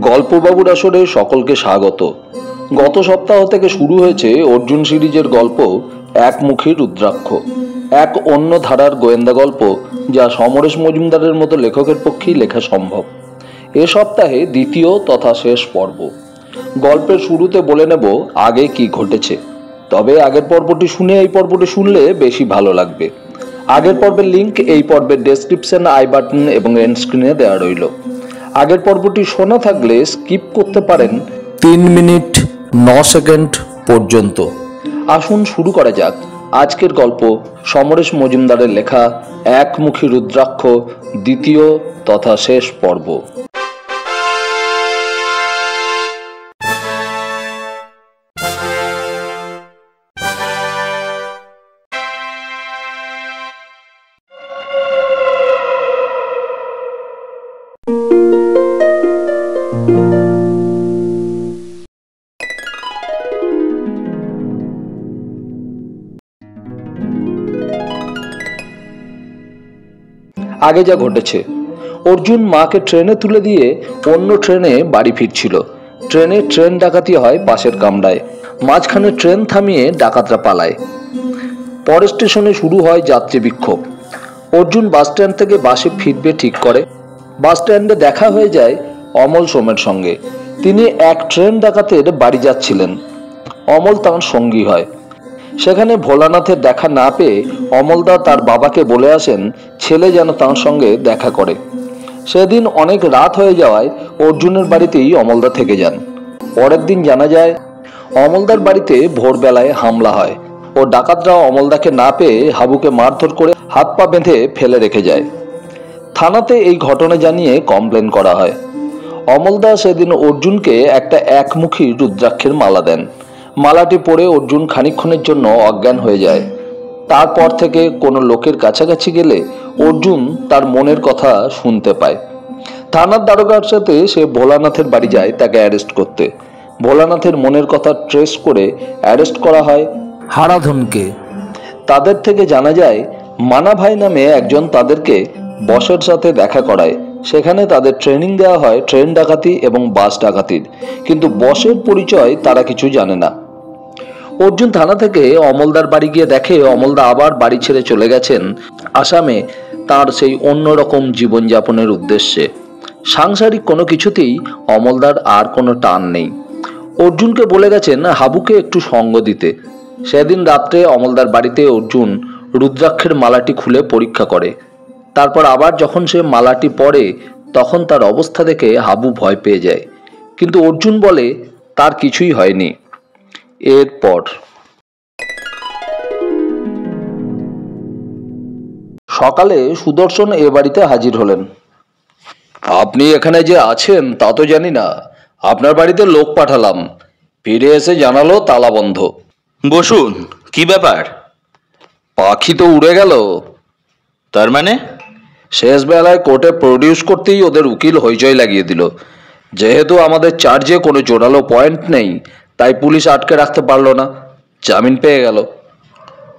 গল্পবাবুর আসরে সকলকে স্বাগত। গত সপ্তাহ থেকে শুরু হয়েছে অর্জুন সিরিজের গল্প একমুখী রুদ্রাক্ষ, এক অন্য ধারার গোয়েন্দা গল্প যা সমরেশ মজুমদারের মতো লেখকের পক্ষেই লেখা সম্ভব। এ সপ্তাহে দ্বিতীয় তথা শেষ পর্ব। গল্পের শুরুতে বলে নেব আগে কি ঘটেছে, তবে আগের পর্বটি শুনে এই পর্বটি শুনলে বেশি ভালো লাগবে। আগের পর্বের লিঙ্ক এই পর্বের ডেসক্রিপশন, আই বাটন এবং এন্ড স্ক্রিনে দেওয়া রইল। আগের পর্বটি শোনা থাকলে স্কিপ করতে পারেন 3 মিনিট 9 সেকেন্ড পর্যন্ত। আসুন শুরু করা যাক আজকের গল্প, সমরেশ মজুমদারের লেখা একমুখী রুদ্রাক্ষ, দ্বিতীয় তথা শেষ পর্ব। আগে যা ঘটেছে, অর্জুন মাকে ট্রেনে তুলে দিয়ে অন্য ট্রেনে বাড়ি ফিরছিল। ট্রেনে ট্রেন ডাকাতি হয় পাশের কামরায়। মাঝখানে ট্রেন থামিয়ে ডাকাতরা পালায়। পরের স্টেশনে শুরু হয় যাত্রী বিক্ষোভ। অর্জুন বাস স্ট্যান্ড থেকে বাসে ফিরবে ঠিক করে। বাস স্ট্যান্ডে দেখা হয়ে যায় অমল সোমের সঙ্গে। তিনি এক ট্রেন ডাকাতের বাড়ি যাচ্ছিলেন। অমল তাঁর সঙ্গী হয়। সেখানে ভোলানাথের দেখা না পেয়ে অমলদা তার বাবাকে বলে আসেন ছেলে যেন তাঁর সঙ্গে দেখা করে। সেদিন অনেক রাত হয়ে যাওয়ায় অর্জুনের বাড়িতেই অমলদা থেকে যান। পরের দিন জানা যায় অমলদার বাড়িতে ভোরবেলায় হামলা হয় ও ডাকাতরা অমলদাকে না পেয়ে হাবুকে মারধর করে হাত পা বেঁধে ফেলে রেখে যায়। থানাতে এই ঘটনা জানিয়ে কমপ্লেন করা হয়। অমলদা সেদিন অর্জুনকে একটা একমুখী রুদ্রাক্ষের মালা দেন। মালাটি পরে অর্জুন খানিকক্ষণের জন্য অজ্ঞান হয়ে যায়। তারপর থেকে কোনো লোকের কাছাকাছি গেলে অর্জুন তার মনের কথা শুনতে পায়। থানার দারোগার সাথে সে ভোলানাথের বাড়ি যায় তাকে অ্যারেস্ট করতে। ভোলানাথের মনের কথা ট্রেস করে অ্যারেস্ট করা হয় হারাধনকে। তাদের থেকে জানা যায় মানা ভাই নামে একজন তাদেরকে বসের সাথে দেখা করায়। সেখানে তাদের ট্রেনিং দেওয়া হয় ট্রেন ডাকাতি এবং বাস ডাকাতির, কিন্তু বসের পরিচয় তারা কিছু জানে না। অর্জুন থানা থেকে অমলদার বাড়ি গিয়ে দেখে অমলদা আবার বাড়ি ছেড়ে চলে গেছেন আসামে তার সেই অন্যরকম জীবনযাপনের উদ্দেশ্যে। সাংসারিক কোনো কিছুতেই অমলদার আর কোনো টান নেই। অর্জুনকে বলে গেছেন হাবুকে একটু সঙ্গ দিতে। সেদিন রাত্রে অমলদার বাড়িতে অর্জুন রুদ্রাক্ষের মালাটি খুলে পরীক্ষা করে। তারপর আবার যখন সে মালাটি পরে তখন তার অবস্থা দেখে হাবু ভয় পেয়ে যায়, কিন্তু অর্জুন বলে তার কিছুই হয়নি। এরপর সকালে সুদর্শন এ বাড়িতে হাজির হলেন। আপনি এখানে যে আছেন তা তো জানি না। আপনার বাড়িতে লোক পাঠালাম, ফিরে এসে জানালো তালা বন্ধ। বসুন, কি ব্যাপার? পাখি তো উড়ে গেল। তার মানে? শেষ বেলায় কোর্টে প্রডিউস করতেই ওদের উকিল হইচই লাগিয়ে দিল। যেহেতু আমাদের চার্জে কোনো জোরালো পয়েন্ট নেই, তাই পুলিশ আটকে রাখতে পারলো না, জামিন পেয়ে গেল।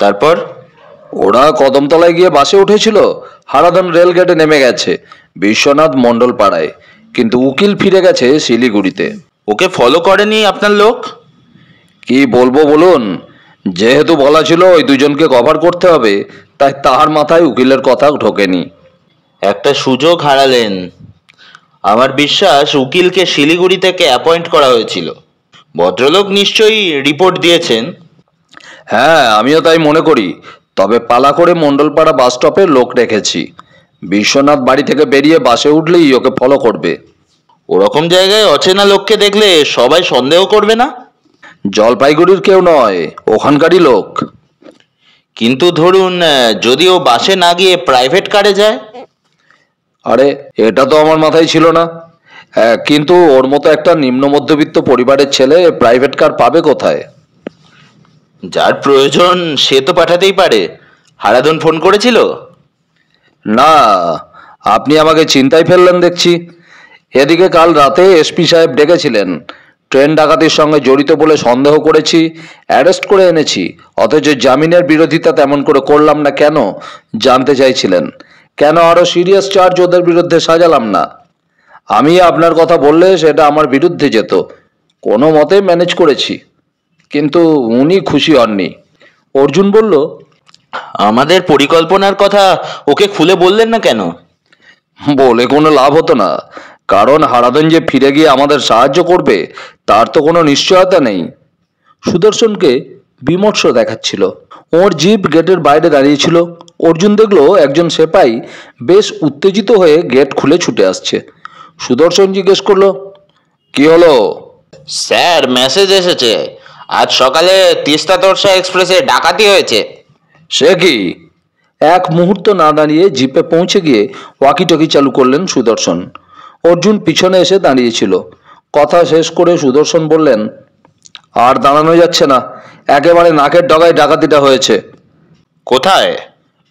তারপর? ওরা কদমতলায় গিয়ে বাসে উঠেছিল, হারাধন রেলগেটে নেমে গেছে বিশ্বনাথ মণ্ডল পাড়ায়, কিন্তু উকিল ফিরে গেছে শিলিগুড়িতে। ওকে ফলো করেনি আপনার লোক? কি বলবো বলুন, যেহেতু বলা ছিল ওই দুজনকে কভার করতে হবে, তাই তার মাথায় উকিলের কথা ঢোকেনি। একটা সুযোগ হারালেন। আমার বিশ্বাস উকিলকে শিলিগুড়ি থেকে অ্যাপয়েন্ট করা হয়েছিল। ভদ্রলোক নিশ্চয়ই রিপোর্ট দিয়েছেন। হ্যাঁ, আমিও তাই মনে করি। তবে পালা করে মণ্ডলপাড়া বাস স্টপে লোক রেখেছি। বিশ্বনাথ বাড়ি থেকে বেরিয়ে বাসে উঠলেই ওকে ফলো করবে। ওরকম জায়গায় অচেনা লোককে দেখলে সবাই সন্দেহ করবে না? জলপাইগুড়ির কেউ নয়, ওখানকারই লোক। কিন্তু ধরুন যদি ও বাসে না গিয়ে প্রাইভেট কারে যায়? আরে, এটা তো আমার মাথায় ছিল না। কিন্তু ওর মতো একটা নিম্ন মধ্যবিত্ত পরিবারের ছেলে প্রাইভেট কার পাবে কোথায়? যার প্রয়োজন সে তো পাঠাতেই পারে। হারাধন ফোন করেছিল? না, আপনি আমাকে চিন্তায় ফেললেন দেখছি। এদিকে কাল রাতে এসপি সাহেব ডেকেছিলেন। ট্রেন ডাকাতির সঙ্গে জড়িত বলে সন্দেহ করেছি, অ্যারেস্ট করে এনেছি, অথচ জামিনের বিরোধিতা তেমন করে করলাম না কেন জানতে চাইছিলেন। কেন আরো সিরিয়াস চার্জ ওদের বিরুদ্ধে সাজালাম না? আমি আপনার কথা বললে সেটা আমার বিরুদ্ধে যেত। কোনো মতে ম্যানেজ করেছি, কিন্তু উনি খুশি হননি। অর্জুন বলল, আমাদের পরিকল্পনার কথা ওকে খুলে বললেন না কেন? বলে কোনো লাভ হতো না, কারণ হারাধন যে ফিরে গিয়ে আমাদের সাহায্য করবে তার তো কোনো নিশ্চয়তা নেই। সুদর্শনকে বিমর্ষ দেখাচ্ছিল। ওর জিপ গেটের বাইরে দাঁড়িয়েছিল। অর্জুন দেখলো একজন সেপাই বেশ উত্তেজিত হয়ে গেট খুলে ছুটে আসছে। সুদর্শন জিজ্ঞেস করলো, কি হলো? স্যার, মেসেজ এসেছে, আজ সকালে তিস্তা তোরসা এক্সপ্রেসে ডাকাতি হয়েছে। সে কি? এক মুহূর্ত না দাঁড়িয়ে জিপে পৌঁছে গিয়ে ওয়াকিটকি চালু করলেন সুদর্শন। অর্জুন পিছনে এসে দাঁড়িয়েছিল। কথা শেষ করে সুদর্শন বললেন, আর দাঁড়ানো যাচ্ছে না, একেবারে নাকের ডগায় ডাকাতিটা হয়েছে। কোথায়?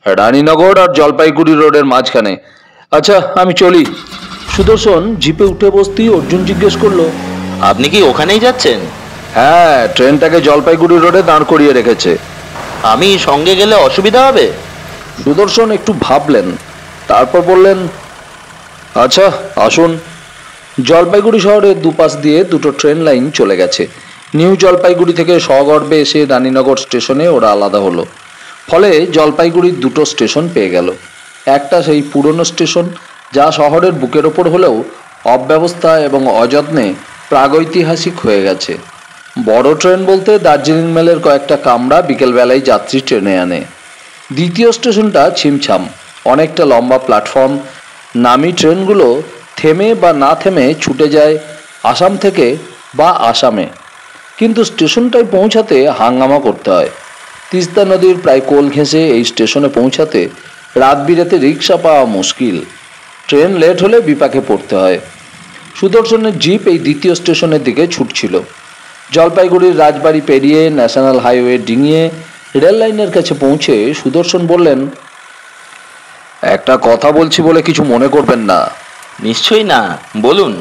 রানীনগর আর জলপাইগুড়ি রোডের মাঝখানে। আচ্ছা, আমি চলি। সুদর্শন জিপে উঠে বসতেই অর্জুন জিজ্ঞেস করলো, আপনি কি ওখানেই যাচ্ছেন? হ্যাঁ, ট্রেনটাকে জলপাইগুড়ি রোডে দাঁড় করিয়ে রেখেছে। আমি সঙ্গে গেলে অসুবিধা হবে? সুদর্শন একটু ভাবলেন, তারপর বললেন, আচ্ছা আসুন। জলপাইগুড়ি শহরের দুপাশ দিয়ে দুটো ট্রেন লাইন চলে গেছে। নিউ জলপাইগুড়ি থেকে সগর্বে এসে রানীনগর স্টেশনে ওরা আলাদা হলো। ফলে জলপাইগুড়ির দুটো স্টেশন পেয়ে গেল। একটা সেই পুরনো স্টেশন, যা শহরের বুকের ওপর হলেও অব্যবস্থা এবং অযত্নে প্রাগৈতিহাসিক হয়ে গেছে। বড় ট্রেন বলতে দার্জিলিং মেলের কয়েকটা কামরা বিকেলবেলায় যাত্রী ট্রেনে আনে। দ্বিতীয় স্টেশনটা ছিমছাম, অনেকটা লম্বা প্ল্যাটফর্ম। নামি ট্রেনগুলো থেমে বা না থেমে ছুটে যায় আসাম থেকে বা আসামে, কিন্তু স্টেশনটায় পৌঁছাতে হাঙ্গামা করতে হয়। তিস্তা নদীর প্রায় কোল ঘেঁষে এই স্টেশনে পৌঁছাতে রাত বিরাতে রিক্সা পাওয়া মুশকিল। ট্রেন লেট হলে বিপাকে পড়তে হয়। সুদর্শনের জিপ এই দ্বিতীয় স্টেশনের দিকে ছুটছিল। জলপাইগুড়ির রাজবাড়ি পেরিয়ে ন্যাশনাল হাইওয়ে ডিঙিয়ে রেল লাইনের কাছে পৌঁছে সুদর্শন বললেন, একটা কথা বলছি বলে কিছু মনে করবেন না। নিশ্চয়ই না, বলুন।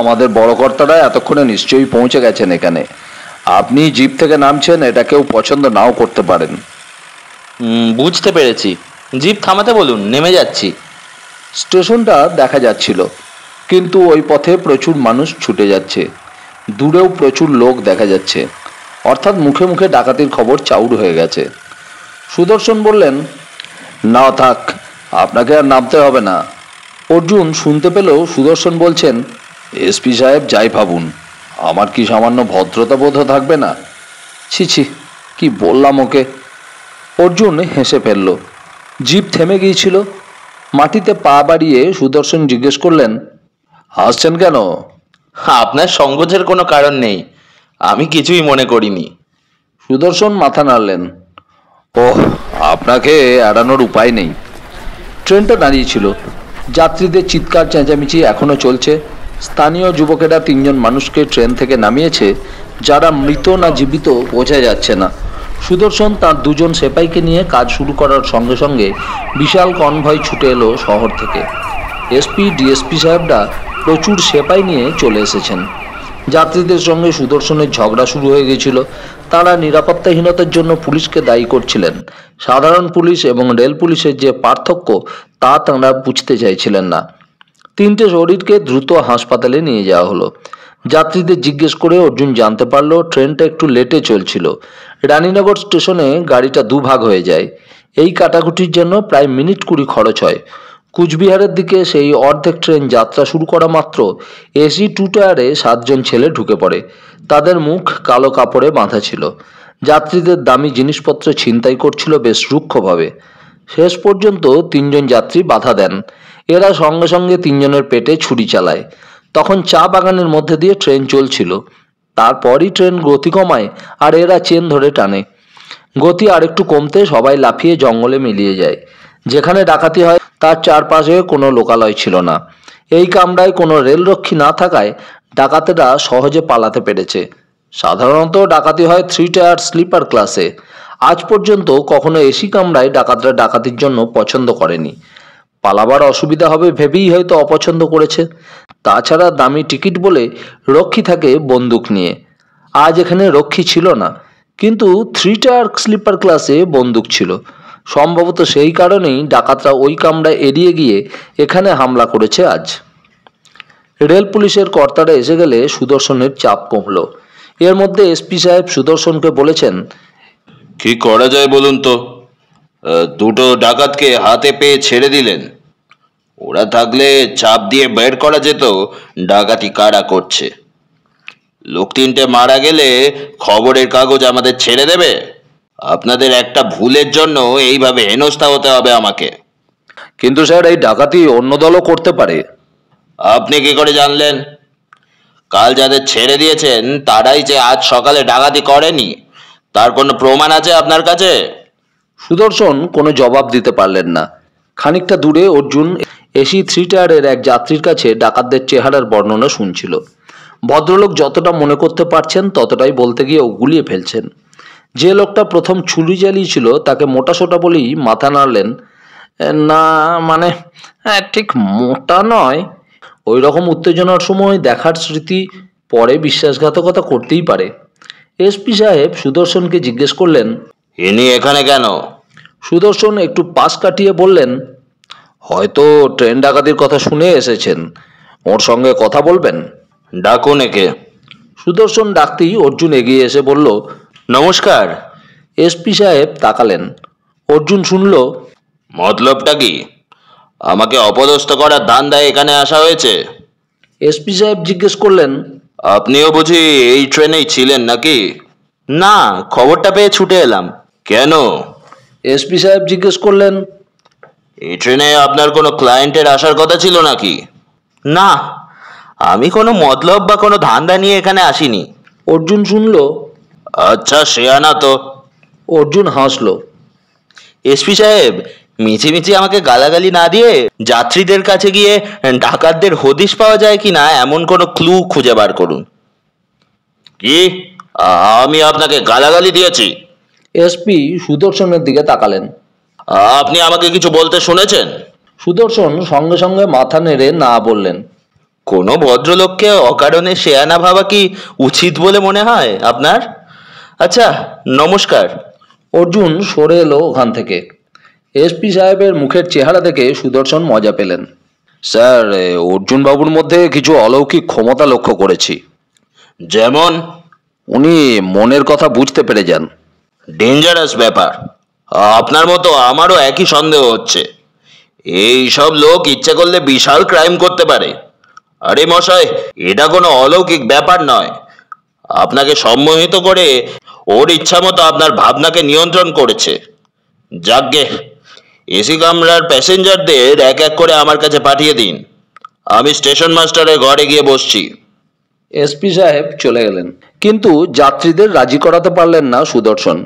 আমাদের বড় কর্তারা এতক্ষণে নিশ্চয়ই পৌঁছে গেছেন এখানে। আপনি জিপ থেকে নামছেন, এটা কেউ পছন্দ নাও করতে পারেন। বুঝতে পেরেছি, জিপ থামাতে বলুন, নেমে যাচ্ছি। স্টেশনটা দেখা যাচ্ছিল, কিন্তু ওই পথে প্রচুর মানুষ ছুটে যাচ্ছে। দূরেও প্রচুর লোক দেখা যাচ্ছে, অর্থাৎ মুখে মুখে ডাকাতির খবর চাউর হয়ে গেছে। সুদর্শন বললেন, না থাক, আপনাকে আর নামতে হবে না। অর্জুন শুনতে পেলেও সুদর্শন বলছেন, এসপি সাহেব যাই ভাবুন, আমার কি সামান্য ভদ্রতা বোধ থাকবে না? ছি ছি, কি বললাম ওকে। অর্জুন হেসে ফেলল। জিপ থেমে গিয়েছিল। মাটিতে পা বাড়িয়ে সুদর্শন জিজ্ঞেস করলেন, হাসছেন কেন? আপনার সংকোচের কোনো কারণ নেই, আমি কিছুই মনে করিনি। সুদর্শন মাথা নাড়লেন। ওহ, আপনাকে এড়ানোর উপায় নেই। ট্রেনটা দাঁড়িয়েছিল। যাত্রীদের চিৎকার চেঁচামেচি এখনও চলছে। স্থানীয় যুবকেরা তিনজন মানুষকে ট্রেন থেকে নামিয়েছে, যারা মৃত না জীবিত বোঝা যাচ্ছে না। সুদর্শন তার দুজন সেপাইকে নিয়ে কাজ শুরু করার সঙ্গে সঙ্গে বিশাল কনভয় ছুটে এলো শহর থেকে। এসপি ডিএসপি সাহেবরা প্রচুর সেপাই নিয়ে চলে এসেছেন। যাত্রীদের সঙ্গে সুদর্শনের ঝগড়া শুরু হয়ে গিয়েছিল। তারা নিরাপত্তাহীনতার জন্য পুলিশকে দায়ী করছিলেন। সাধারণ পুলিশ এবং রেল পুলিশের যে পার্থক্য তা তাঁরা বুঝতে চাইছিলেন না। তিনটে শরীরকে দ্রুত হাসপাতালে নিয়ে যাওয়া হলো। যাত্রীদের জিজ্ঞেস করে অর্জুন জানতে পারলো ট্রেনটা একটু লেটে চলছিল। রানীনগর স্টেশনে গাড়িটা দুভাগ হয়ে যায়। এই কাটাকুটির জন্য প্রায় মিনিট 20 খরচ হয়। কুচবিহারের দিকে সেই অর্ধেক ট্রেন যাত্রা শুরু করা মাত্র এসি 2 টায়ারে 7 জন ছেলে ঢুকে পড়ে। তাদের মুখ কালো কাপড়ে বাঁধা ছিল। যাত্রীদের দামি জিনিসপত্র ছিনতাই করছিল বেশ রুক্ষভাবে। শেষ পর্যন্ত 3 জন যাত্রী বাধা দেন। এরা সঙ্গে সঙ্গে 3 জনের পেটে ছুরি চালায়। তখন চা বাগানের মধ্যে দিয়ে ট্রেন চলছিল। তারপরই ট্রেন গতি কমায় আর এরা চেন ধরে টানে। গতি আরেকটু কমতে সবাই লাফিয়ে জঙ্গলে মিলিয়ে যায়। যেখানে ডাকাতি হয় তার চারপাশে কোনো লোকালয় ছিল না। এই কামরায় কোনো রেলরক্ষী না থাকায় ডাকাতেরা সহজে পালাতে পেরেছে। সাধারণত ডাকাতি হয় 3 টায়ার স্লিপার ক্লাসে। আজ পর্যন্ত কখনো এসি কামরায় ডাকাতরা ডাকাতির জন্য পছন্দ করেনি। পালাবার অসুবিধা হবে ভেবেই হয়তো অপছন্দ করেছে। তাছাড়া দামি টিকিট বলে রক্ষী থাকে বন্দুক নিয়ে। আজ এখানে রক্ষী ছিল না, কিন্তু 3 টায়ার স্লিপার ক্লাসে বন্দুক ছিল। সম্ভবত সেই কারণেই ডাকাতরা ওই কামরা এড়িয়ে গিয়ে এখানে হামলা করেছে আজ। রেল পুলিশের কর্তারা এসে গেলে সুদর্শনের চাপ কমল। এর মধ্যে এসপি সাহেব সুদর্শনকে বলেছেন, কি করা যায় বলুন তো? দুটো ডাকাতকে হাতে পেয়ে ছেড়ে দিলেন। ওরা থাকলে চাপ দিয়ে বের করা যেত ডাকাতি কারা করছে। লোক তিনটে মারা গেলে খবরের কাগজ আমাদের ছেড়ে দেবে? আপনাদের একটা ভুলের জন্য এইভাবে হেনস্থা হতে হবে আমাকে। কিন্তু স্যার, এই ডাকাতি অন্য দলও করতে পারে। আপনি কি করে জানলেন? কাল যাদের ছেড়ে দিয়েছেন তারাই যে আজ সকালে ডাকাতি করেনি, তার কোনো প্রমাণ আছে আপনার কাছে? সুদর্শন কোনো জবাব দিতে পারলেন না। খানিকটা দূরে অর্জুন এসি 3 টায়ারের এক যাত্রীর কাছে ডাকাতদের চেহারার বর্ণনা শুনছিল। ভদ্রলোক যতটা মনে করতে পারছেন ততটাই বলতে গিয়ে গুলিয়ে ফেলছেন। যে লোকটা প্রথম ছুরি চালিয়েছিল তাকে মোটাসোটা বলেই মাথা নাড়লেন। না মানে, ঠিক মোটা নয়। ওই রকম উত্তেজনার সময় দেখার স্মৃতি পরে বিশ্বাসঘাতকতা করতেই পারে। এসপি সাহেব সুদর্শনকে জিজ্ঞেস করলেন, ইনি এখানে কেন? সুদর্শন একটু পাশ কাটিয়ে বললেন, হয়তো ট্রেন ডাকাতির কথা শুনে এসেছেন, ওর সঙ্গে কথা বলবেন। ডাকুন একে। সুদর্শন ডাকতেই অর্জুন এগিয়ে এসে বলল, নমস্কার। এসপি সাহেব তাকালেন। অর্জুন শুনল, মতলবটা কি? আমাকে অপদস্থ করার ধান্দায় এখানে আসা হয়েছে? এসপি সাহেব জিজ্ঞেস করলেন, আপনিও বুঝি এই ট্রেনেই ছিলেন নাকি? না, খবরটা পেয়ে ছুটে এলাম। কেন? এসপি সাহেব জিজ্ঞেস করলেন, এই ট্রেনে আপনার কোনো ক্লায়েন্টের আসার কথা ছিল নাকি? না, আমি কোনো মতলব বা কোনো ধান্দা নিয়ে এখানে আসিনি। অর্জুন শুনল। আচ্ছা, শেয়ানা তো। অর্জুন হাসল। এসপি সাহেব, মিছিমিছি আমাকে গালাগালি না দিয়ে যাত্রীদের কাছে গিয়ে ডাকাতদের হদিশ পাওয়া যায় কিনা এমন কোনো ক্লু খুঁজে বার করুন। কি? আমি আপনাকে গালাগালি দিয়েছি? এসপি সুদর্শনের দিকে তাকালেন। আপনি আমাকে কিছু বলতে শুনেছেন? সুদর্শন সঙ্গে সঙ্গে মাথা নেড়ে না বললেন। কোনো ভদ্রলোককে অকারণে শেয়ানা ভাবা কি উচিত বলে মনে হয় আপনার? আচ্ছা, নমস্কার। অর্জুন সরে এলো ওখান থেকে। এসপি সাহেবের মুখের চেহারা দেখে সুদর্শন মজা পেলেন। স্যার, অর্জুন বাবুর মধ্যে কিছু অলৌকিক ক্ষমতা লক্ষ্য করেছি। যেমন? উনি মনের কথা বুঝতে পেরে যান। ডেঞ্জারাস ব্যাপার। আপনার মতো আমারও একই সন্দেহ হচ্ছে। এই সব লোক ইচ্ছে করলে বিশাল ক্রাইম করতে পারে। আরে মশাই, এটা কোনো অলৌকিক ব্যাপার নয়। আপনাকে সম্মোহিত করে ওর ইচ্ছা মতো আপনার ভাবনাকে নিয়ন্ত্রণ করেছে। যাকগে, এসি কামরার প্যাসেঞ্জারদের এক এক করে আমার কাছে পাঠিয়ে দিন। আমি স্টেশন মাস্টারের ঘরে গিয়ে বসছি। এসপি সাহেব চলে গেলেন, কিন্তু যাত্রীদের রাজি করাতে পারলেন না সুদর্শন।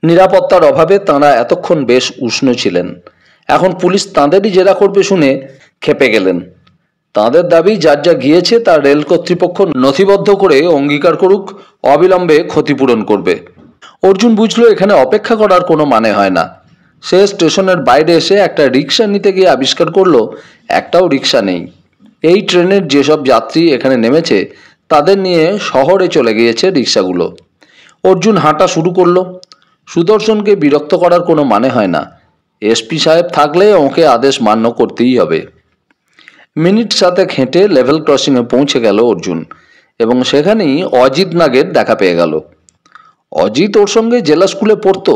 নিরাপত্তার অভাবে তাঁরা এতক্ষণ বেশ উষ্ণ ছিলেন। এখন পুলিশ তাঁদেরই জেরা করবে শুনে ক্ষেপে গেলেন। তাঁদের দাবি যার যা গিয়েছে তার রেল কর্তৃপক্ষ নথিবদ্ধ করে অঙ্গীকার করুক, অবিলম্বে ক্ষতিপূরণ করবে। অর্জুন বুঝলো এখানে অপেক্ষা করার কোনো মানে হয় না। সে স্টেশনের বাইরে এসে একটা রিক্সা নিতে গিয়ে আবিষ্কার করলো একটাও রিক্সা নেই। এই ট্রেনের যেসব যাত্রী এখানে নেমেছে তাদের নিয়ে শহরে চলে গিয়েছে রিক্সাগুলো। অর্জুন হাঁটা শুরু করলো। সুদর্শনকে বিরক্ত করার কোনো মানে হয় না। এসপি সাহেব থাকলে ওকে আদেশ মান্য করতেই হবে। মিনিট 7 হেঁটে লেভেল ক্রসিংয়ে পৌঁছে গেল অর্জুন, এবং সেখানেই অজিত নাগের দেখা পেয়ে গেল। অজিত ওর সঙ্গে জেলা স্কুলে পড়তো,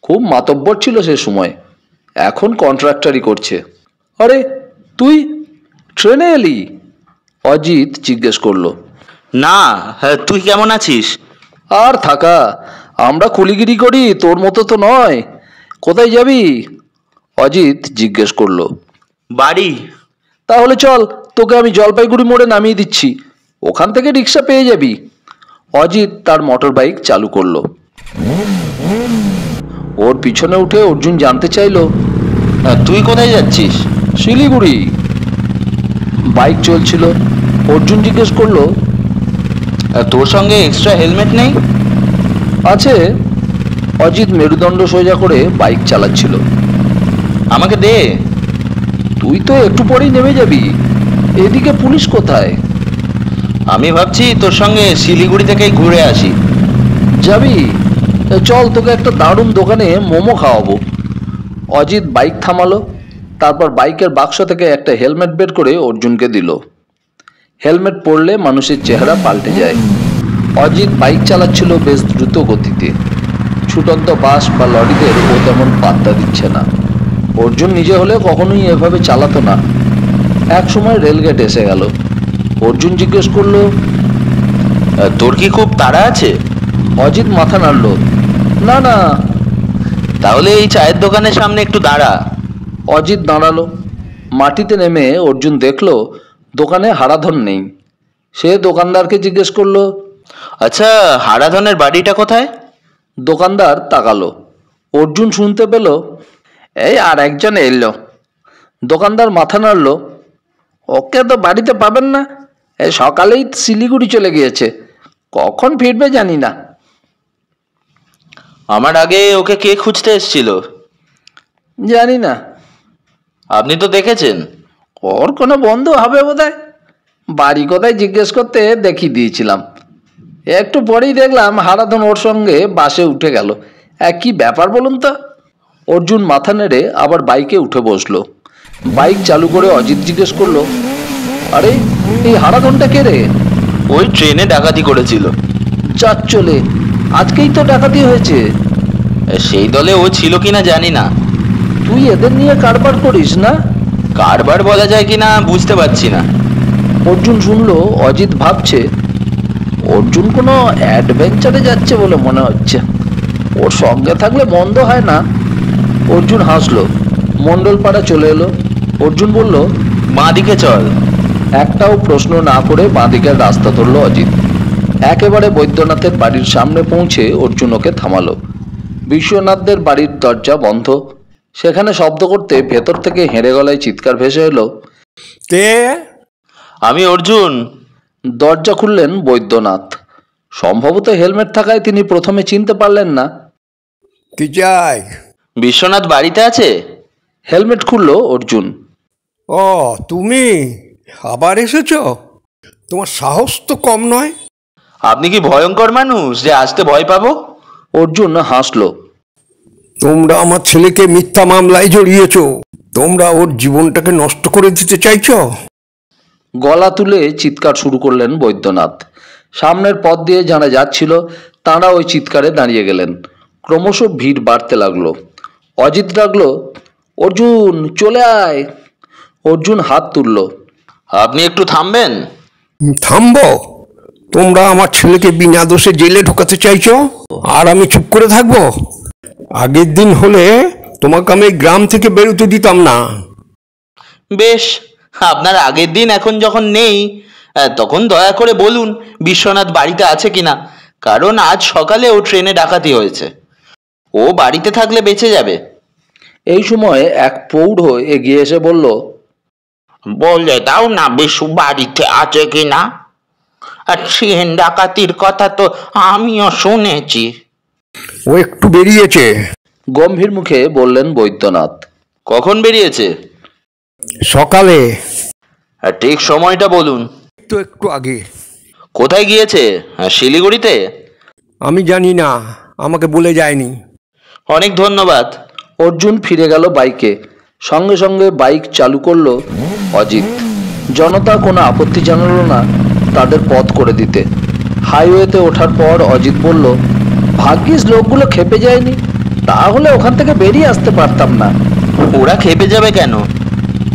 খুব মাতব্বর ছিল সে সময়, এখন কন্ট্রাক্টারি করছে। আরে তুই ট্রেনে এলি? অজিত জিজ্ঞেস করলো। না, তুই কেমন আছিস? আর থাকা, আমরা কুলিগিরি করি, তোর মতো তো নয়। কোথায় যাবি? অজিত জিজ্ঞেস করলো। বাড়ি। তাহলে চল, তোকে আমি জলপাইগুড়ি মোড়ে নামিয়ে দিচ্ছি, ওখান থেকে রিক্সা পেয়ে যাবি। অজিত তার মোটর বাইক চালু করলো। ওর পিছনে উঠে অর্জুন জানতে চাইল, তুই কোথায় যাচ্ছিস? শিলিগুড়ি। বাইক চলছিল। অর্জুন জিজ্ঞেস করলো, তোর সঙ্গে এক্সট্রা হেলমেট নেই? আছে। অজিত মেরুদণ্ড সোজা করে বাইক চালাচ্ছিল। আমাকে দে। তুই তো একটু পরেই নেমে যাবি, এদিকে পুলিশ কোথায়? আমি ভাবছি তোর সঙ্গে শিলিগুড়ি থেকেই ঘুরে আসি। যাবি? চল, তোকে একটা দারুণ দোকানে মোমো খাওয়াবো। অজিত বাইক থামালো, তারপর বাইকের বাক্স থেকে একটা হেলমেট বের করে অর্জুনকে দিল। হেলমেট পরলে মানুষের চেহারা পাল্টে যায়। অজিত বাইক চালাচ্ছিল বেশ দ্রুত গতিতে। ছুটন্ত বাস বা লরিদের ও তেমন পাত্তা দিচ্ছে না। অর্জুন নিজে হলে কখনোই এভাবে চালাতো না। এক সময় রেলগেট এসে গেল। অর্জুন জিজ্ঞেস করলো, তোর কি খুব তাড়া আছে? অজিত মাথা নাড়ল, না না। তাহলে এই চায়ের দোকানের সামনে একটু দাঁড়া। অজিত দাঁড়ালো। মাটিতে নেমে অর্জুন দেখলো দোকানে হারাধন নেই। সে দোকানদারকে জিজ্ঞেস করলো, আচ্ছা, হারাধনের বাড়িটা কোথায়? দোকানদার তাকালো। অর্জুন শুনতে পেল, এই আর একজন এলো। দোকানদার মাথা নাড়ল, ওকে তো বাড়িতে পাবেন না, এই সকালেই শিলিগুড়ি চলে গিয়েছে, কখন ফিরবে জানি না। আমার আগে ওকে কে খুঁজতে এসেছিল? জানি না। আপনি তো দেখেছেন। ওর কোনো বন্ধু হবে বোধহয়। বাড়ি কোথায় জিজ্ঞেস করতে দেখিয়ে দিয়েছিলাম। একটু পরেই দেখলাম হারাধন ওর সঙ্গে বাসে উঠে গেল। কি ব্যাপার বলুন তো? অর্জুন মাথা নেড়ে আবার বাইকে উঠে বসলো। বাইক চালু করে অজিত জিজ্ঞেস করলো, আরে এই হারাধনটা কে রে? ওই ট্রেনে ডাকাতি করেছিল। চার চলে, আজকেই তো ডাকাতি হয়েছে। সেই দলে ও ছিল কিনা জানি না। তুই এদের নিয়ে কারবার করিস না? কারবার বলা যায় কিনা বুঝতে পারছি না। অর্জুন শুনলো অজিত ভাবছে, অর্জুন কোনো অ্যাডভেঞ্চারে যাচ্ছে বলে মনে হচ্ছে, ওর সঙ্গে থাকলে মন্দ হয় না। অর্জুন হাসলো। মণ্ডলপাড়া চলে এলো। অর্জুন বলল, বাঁ দিকে চল। একটাও প্রশ্ন না করে বাঁ দিকের রাস্তা ধরলো অজিত। একেবারে বৈদ্যনাথের বাড়ির সামনে পৌঁছে অর্জুন ওকে থামালো। বিশ্বনাথদের বাড়ির দরজা বন্ধ। সেখানে শব্দ করতে ভেতর থেকে হেঁড়ে গলায় চিৎকার ভেসে এলো, কে? আমি অর্জুন। দরজা খুললেন বৈদ্যনাথ। সম্ভবত হেলমেট থাকায় তিনি প্রথমে চিনতে পারলেন না। কি চাই? বিশ্বনাথ বাড়িতে আছে? হেলমেট খুলল অর্জুন। ও, তুমি আবার এসেছো? তোমার সাহস তো কম নয়। আপনি কি ভয়ঙ্কর মানুষ যে আসতে ভয় পাবো? অর্জুন হাসলো। তোমরা আমার ছেলেকে মিথ্যা মামলায় জড়িয়েছো। তোমরা ওর জীবনটাকে নষ্ট করে দিতে চাইছো। গলা তুলে চিৎকার শুরু করলেন বৈদ্যনাথ। সামনের পথ দিয়ে যারা যাচ্ছিল তাঁরা ওই চিৎকারে দাঁড়িয়ে গেলেন। ক্রমশ ভিড় বাড়তে লাগলো। অজিত ডাকলো, অর্জুন চলে আয়। অর্জুন হাত তুলল। আপনি একটু থামবেন? থামবো? তোমরা আমার ছেলেকে বিনা দোষে জেলে ঢোকাতে চাইছো, আর আমি চুপ করে থাকবো? আগের দিন হলে তোমাকে আমি গ্রাম থেকে বেরোতে দিতাম না। বেশ, আপনার আগের দিন এখন যখন নেই, তখন দয়া করে বলুন বিশ্বনাথ বাড়িতে আছে কিনা, কারণ আজ সকালে ও ট্রেনে ডাকাতি হয়েছে। ও বাড়িতে থাকলে বেঁচে যাবে। এই সময় এক প্রৌঢ় এগিয়ে এসে বলল, বলে দাও না বিশু বাড়িতে আছে কিনা। আর ট্রেন ডাকাতির কথা তো আমিও শুনেছি। ও একটু বেরিয়েছে। গম্ভীর মুখে বললেন বৈদ্যনাথ। কখন বেরিয়েছে? সকালে। আর ঠিক সময়টা বলুন। তো একটু আগে। কোথায় গিয়েছে? শিলিগুড়িতে? আমি জানি না, আমাকে বলে যায়নি। অনেক ধন্যবাদ। অর্জুন ফিরে গেল বাইকে। সঙ্গে সঙ্গে বাইক চালু করলো অজিত। জনতা কোনো আপত্তি জানালো না তাদের পথ করে দিতে। হাইওয়েতে ওঠার পর অজিত বলল, ভাগ্যিস লোকগুলো খেপে যায়নি, তাহলে ওখান থেকে বেরিয়ে আসতে পারতাম না। ওরা খেপে যাবে কেন?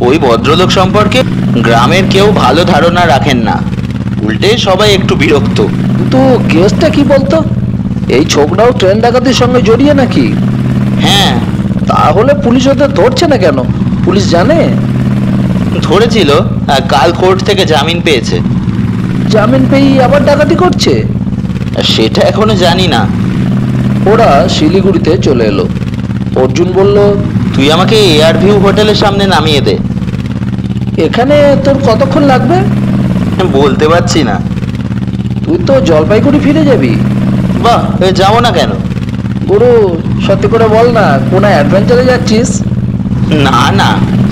ওই ভদ্রলোক সম্পর্কে গ্রামের কেউ ভালো ধারণা রাখেন না, উল্টে সবাই একটু বিরক্ত। কিন্তু কেসটা কি বলতো? এই ছোকরাও ট্রেন ডাকাতির সঙ্গে জড়িয়ে নাকি? হ্যাঁ। তাহলে পুলিশ ওদের ধরছে না কেন? পুলিশ জানে? ধরেছিল, কাল কোর্ট থেকে জামিন পেয়েছে। জামিন পেয়ে আবার ডাকাতি করছে? সেটা এখনো জানি না। ওরা শিলিগুড়িতে চলে এলো। অর্জুন বলল, তুই আমাকে এয়ার ভিউ হোটেলের সামনে নামিয়ে দে। এখানে তোর কতক্ষণ লাগবে? বলতে পারছি না। তুই তো জলপাইগুড়ি ফিরে যাবি। বাহ, যাবো না কেন? গুরু, সত্যি করে বল না, কোন অ্যাডভেঞ্চারে যাচ্ছিস? না না,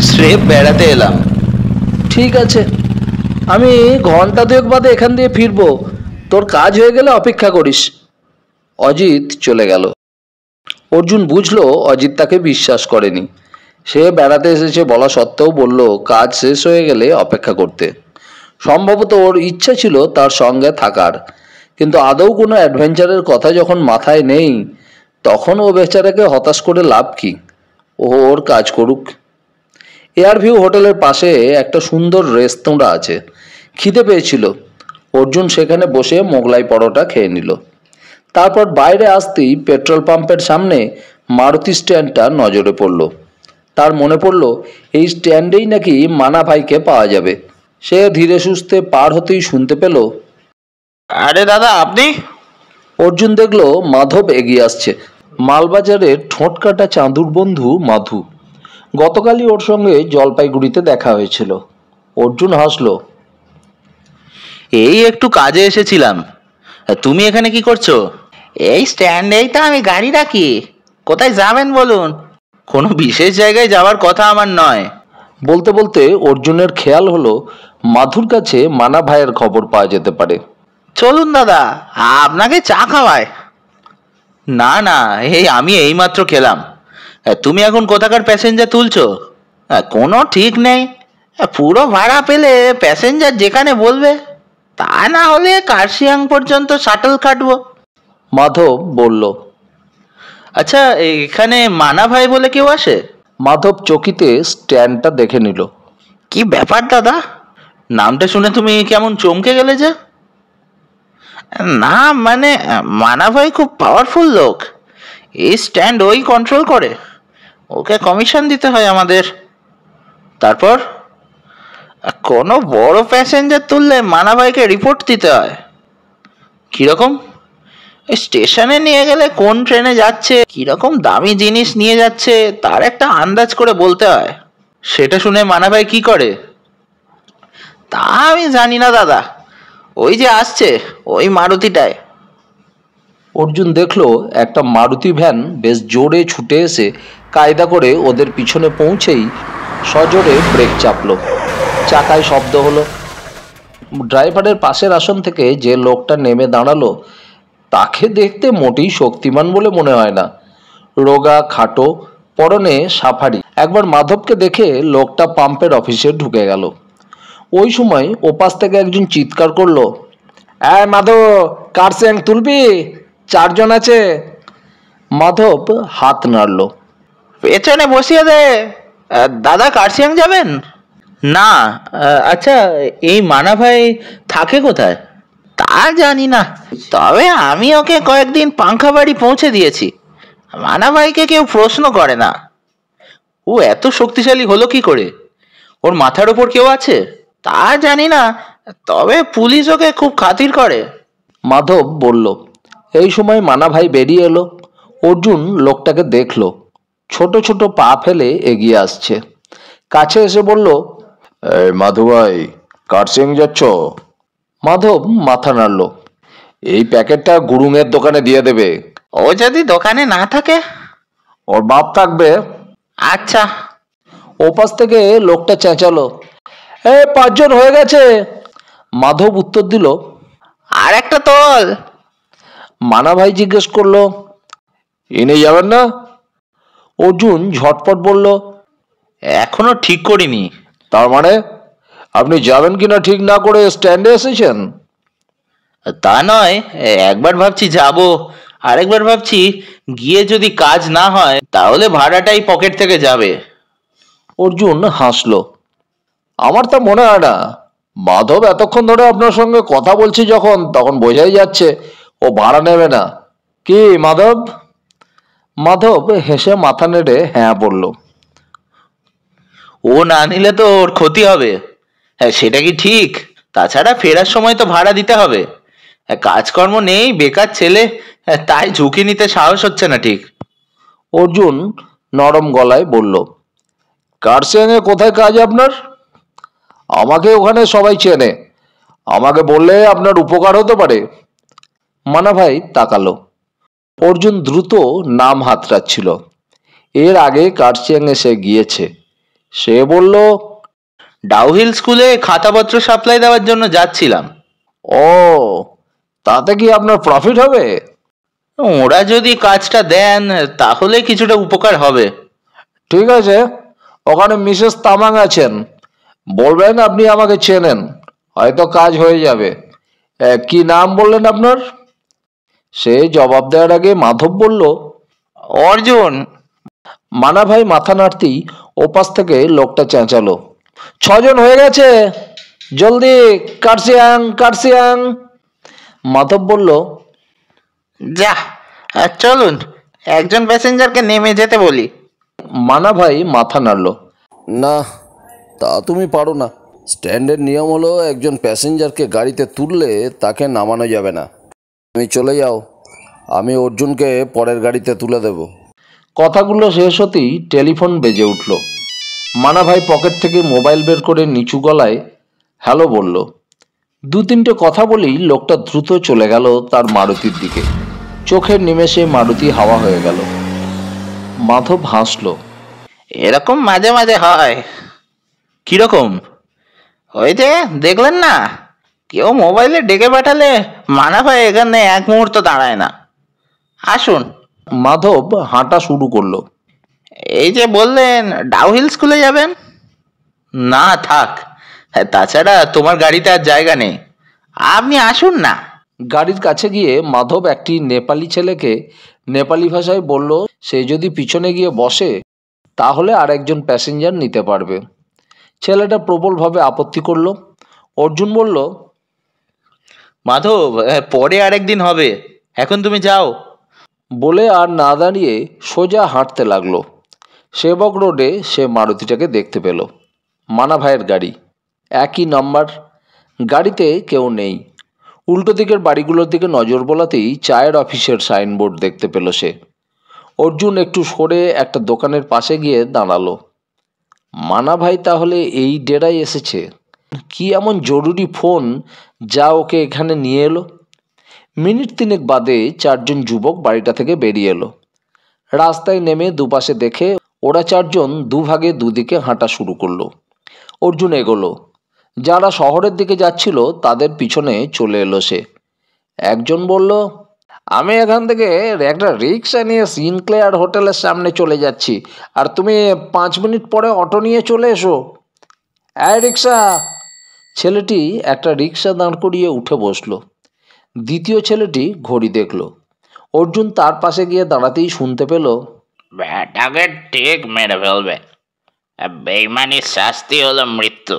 স্রেফ বেড়াতে এলাম। ঠিক আছে, আমি ঘন্টা দুয়েক বাদে এখান দিয়ে ফিরবো। তোর কাজ হয়ে গেলে অপেক্ষা করিস। অজিত চলে গেল। অর্জুন বুঝলো অজিত তাকে বিশ্বাস করেনি। সে বেড়াতে এসেছে বলা সত্ত্বেও বলল কাজ শেষ হয়ে গেলে অপেক্ষা করতে। সম্ভবত ওর ইচ্ছা ছিল তার সঙ্গে থাকার, কিন্তু আদৌ কোনো অ্যাডভেঞ্চারের কথা যখন মাথায় নেই, তখন ও বেচারাকে হতাশ করে লাভ কি? ও ওর কাজ করুক। এয়ারভিউ হোটেলের পাশে একটা সুন্দর রেস্তোরাঁ আছে। খিদে পেয়েছিল। অর্জুন সেখানে বসে মোগলাই পরোটা খেয়ে নিল। তারপর বাইরে আসতেই পেট্রোল পাম্পের সামনে মারুতি স্ট্যান্ডটা নজরে পড়ল। তার মনে পড়ল এই স্ট্যান্ডেই নাকি মানা ভাইকে পাওয়া যাবে। সে ধীরে সুস্থে পার হতেই শুনতে পেল, আরে দাদা, আপনি? অর্জুন দেখল মাধব এগিয়ে আসছে। মালবাজারের ঠোঁট কাটা চাঁদুর বন্ধু মাধু। গতকালই ওর সঙ্গে জলপাইগুড়িতে দেখা হয়েছিল। অর্জুন হাসলো। এই একটু কাজে এসেছিলাম। তুমি এখানে কি করছো? এই স্ট্যান্ডেই তো আমি গাড়ি রাখি। কোথায় যাবেন বলুন? কোনো বিশেষ জায়গায় যাওয়ার কথা আমার নয়। বলতে বলতে অর্জুনের খেয়াল হলো মাধুর কাছে মানা ভাইয়ের খবর পাওয়া যেতে পারে। চলুন দাদা, আপনাকে চা খাওয়ায়। না না, আমি এইমাত্র খেলাম। তুমি এখন কোথাকার প্যাসেঞ্জার তুলছো? কোনো ঠিক নেই। পুরো ভাড়া পেলে প্যাসেঞ্জার যেখানে বলবে, তা না হলে কার্শিয়াং পর্যন্ত শাটল কাটবো। মাধব বলল। আচ্ছা, এখানে মানা ভাই বলে কেউ আসে? মাধব চকিতে স্ট্যান্ডটা দেখে নিল। কি ব্যাপার দাদা, নামটা শুনে তুমি কেমন চমকে গেলে যে? না মানে, মানা ভাই খুব পাওয়ারফুল লোক। এই স্ট্যান্ড ওই কন্ট্রোল করে। ওকে কমিশন দিতে হয় আমাদের। তারপর কোনো বড় প্যাসেঞ্জার তুললে মানা ভাইকে রিপোর্ট দিতে হয়। কিরকম? স্টেশনে নিয়ে গেলে কোন ট্রেনে যাচ্ছে, কিরকম দামি জিনিস নিয়ে যাচ্ছে, তার একটা আন্দাজ করে বলতে হয়। সেটা শুনে মানা ভাই কি করে? তা আমি জানি না দাদা। ওই যে আসছে, ওই মারুতিটায়। অর্জুন দেখলো একটা মারুতি ভ্যান বেশ জোরে ছুটে এসে কায়দা করে ওদের পিছনে পৌঁছেই সজোরে ব্রেক চাপলো। চাকায় শব্দ হলো। ড্রাইভারের পাশের আসন থেকে যে লোকটা নেমে দাঁড়ালো, তাকে দেখতে মোটেই শক্তিমান বলে মনে হয় না। রোগা, খাটো, পরনে সাফারি। একবার মাধবকে দেখে লোকটা পাম্পের অফিসে ঢুকে গেল। ওই সময় ওপাশ থেকে একজন চিৎকার করলো, মাধব, কার্সিয়াং তুলবি? 4 জন আছে। মাধব হাত নাড়ল। পেছনে বসিয়ে দে। দাদা, কার্শিয়াং যাবেন? না। আচ্ছা, এই মানা ভাই থাকে কোথায়? তা জানি না, তবে আমি ওকে কয়েকদিন পাংখাবাড়ি পৌঁছে দিয়েছি। মানা ভাইকে কেউ প্রশ্ন করে না। ও এত শক্তিশালী হলো কি করে? ওর মাথার ওপর কেউ আছে? তা জানি না, তবে পুলিশ ওকে খুব খাতির করে। মাধব বলল। এই সময় মানা ভাই বেরিয়ে এলো। অর্জুন লোকটাকে দেখলো। ছোট ছোট পা ফেলে এগিয়ে আসছে। কাছে এসে বলল, মাধু ভাই, কার্সিয়াং যাচ্ছ? মাধব মাথা নাড়ল। এই প্যাকেটটা গুরুঙের দোকানে দিয়ে দেবে। ও যদি দোকানে না থাকে? ওর বাপ থাকবে। আচ্ছা। ওপাশ থেকে লোকটা চেঁচালো, 5 জন হয়ে গেছে। মাধব উত্তর দিল, আর একটা তোল। মানা ভাই জিজ্ঞেস করলো, এনে যাবেন না? অর্জুন ঝটপট বলল, এখনো ঠিক করিনি। তার মানে আপনি যাবেন কিনা ঠিক না করে স্ট্যান্ডে এসেছেন? তা নয়, একবার ভাবছি যাব, আরেকবার ভাবছি গিয়ে যদি কাজ না হয় তাহলে ভাড়াটাই পকেট থেকে যাবে। অর্জুন হাসলো। আমার তা মনে হয় না। মাধব এতক্ষণ ধরে আপনার সঙ্গে কথা বলছি যখন, তখন বোঝাই যাচ্ছে ও ভাড়া নেবে না। কি মাধব? মাধব হেসে মাথা নেড়ে হ্যাঁ বলল। ও না নিলে তো ওর ক্ষতি হবে। হ্যাঁ, সেটা কি ঠিক? তাছাড়া ফেরার সময় তো ভাড়া দিতে হবে। কাজকর্ম নেই, বেকার ছেলে, তাই ঝুঁকি নিতে সাহস হচ্ছে না ঠিক। অর্জুন নরম গলায় বলল, কার্সিয়াংয়ে কোথায় কাজ আপনার? আমাকে ওখানে সবাই চেনে। আমাকে বললে আপনার উপকার হতে পারে। মানা ভাই তাকালো। অর্জুন দ্রুত নাম হাতড়াচ্ছিল। এর আগে কার্সিয়াংয়ে সে গিয়েছে। সে বলল, ডাউহিল স্কুলে খাতাপত্র সাপ্লাই দেওয়ার জন্য যাচ্ছিলাম। ও, তাতে কি আপনার প্রফিট হবে? ওরা যদি কাজটা দেন তাহলে কিছুটা উপকার হবে। ঠিক আছে, ওখানে মিসেস তামাং আছেন। বলবেন আপনি আমাকে চেনেন, হয়তো কাজ হয়ে যাবে। কি নাম বললেন আপনার? সে জবাব দেওয়ার আগে মাধব বলল, অর্জুন। মানা ভাই মাথা নাড়তেই ওপাশ থেকে লোকটা চেঁচালো, 6 জন হয়ে গেছে, জলদি কার্সিয়াং কার্সিয়াং। মাধব বলল, যা, চলুন একজন প্যাসেঞ্জারকে নেমে যেতে বলি। মানা ভাই মাথা নাড়ল, না তা তুমি পারো না। স্ট্যান্ডের নিয়ম হলো একজন প্যাসেঞ্জারকে গাড়িতে তুললে তাকে নামানো যাবে না। তুমি চলে যাও, আমি অর্জুনকে পরের গাড়িতে তুলে দেব। কথাগুলো শেষ হতেই টেলিফোন বেজে উঠল। মানা ভাই পকেট থেকে মোবাইল বের করে নিচু গলায় হ্যালো বলল। 2-3টে কথা বলেই লোকটা দ্রুত চলে গেল তার মারুতির দিকে। চোখের নিমেষে মারুতি হাওয়া হয়ে গেল। মাধব হাসল, এরকম মাঝে মাঝে হয়। কিরকম? ওই যে দেখলেন না, কেউ মোবাইলে ডেকে পাঠালে মানা ভাই এখানে এক মুহূর্ত দাঁড়ায় না। আসুন। মাধব হাঁটা শুরু করলো। এই যে বললেন ডাউহিল স্কুলে যাবেন। না থাক, তাছাড়া তোমার গাড়িতে আর জায়গা নেই। আপনি আসুন না। গাড়ির কাছে গিয়ে মাধব একটি নেপালি ছেলেকে নেপালি ভাষায় বলল, সে যদি পিছনে গিয়ে বসে তাহলে আর একজন প্যাসেঞ্জার নিতে পারবে। ছেলেটা প্রবলভাবে আপত্তি করলো। অর্জুন বলল, মাধব, পরে আরেকদিন হবে, এখন তুমি যাও। বলে আর না দাঁড়িয়ে সোজা হাঁটতে লাগলো। সেবক রোডে সে মারুতিটাকে দেখতে পেল। মানা ভাইয়ের গাড়ি, একই নাম্বার। গাড়িতে কেউ নেই। উল্টো দিকের বাড়িগুলোর দিকে নজর বোলাতেই চায়ের অফিসের সাইনবোর্ড দেখতে পেল সে। অর্জুন একটু সরে একটা দোকানের পাশে গিয়ে দাঁড়ালো। মানা ভাই তাহলে এই ডেরায় এসেছে। কি এমন জরুরি ফোন যা ওকে এখানে নিয়ে এলো? মিনিট 3 বাদে 4জন যুবক বাড়িটা থেকে বেরিয়ে এলো। রাস্তায় নেমে দুপাশে দেখে ওরা 4জন দুভাগে দুদিকে হাঁটা শুরু করলো। অর্জুন এগোলো। যারা শহরের দিকে যাচ্ছিল তাদের পিছনে চলে এলো সে। একজন বলল, আমি এখান থেকে একটা রিক্সা নিয়ে সিনক্লেয়ার হোটেলের সামনে চলে যাচ্ছি, আর তুমি 5 মিনিট পরে অটো নিয়ে চলে এসো। এই রিক্সা! ছেলেটি একটা রিক্সা দাঁড় করিয়ে উঠে বসলো। দ্বিতীয় ছেলেটি ঘড়ি দেখল। অর্জুন তার পাশে গিয়ে দাঁড়াতেই শুনতে পেল, ব্যাটাকে ঠিক মেরে ফেলবে, বেইমানির শাস্তি হলো মৃত্যু।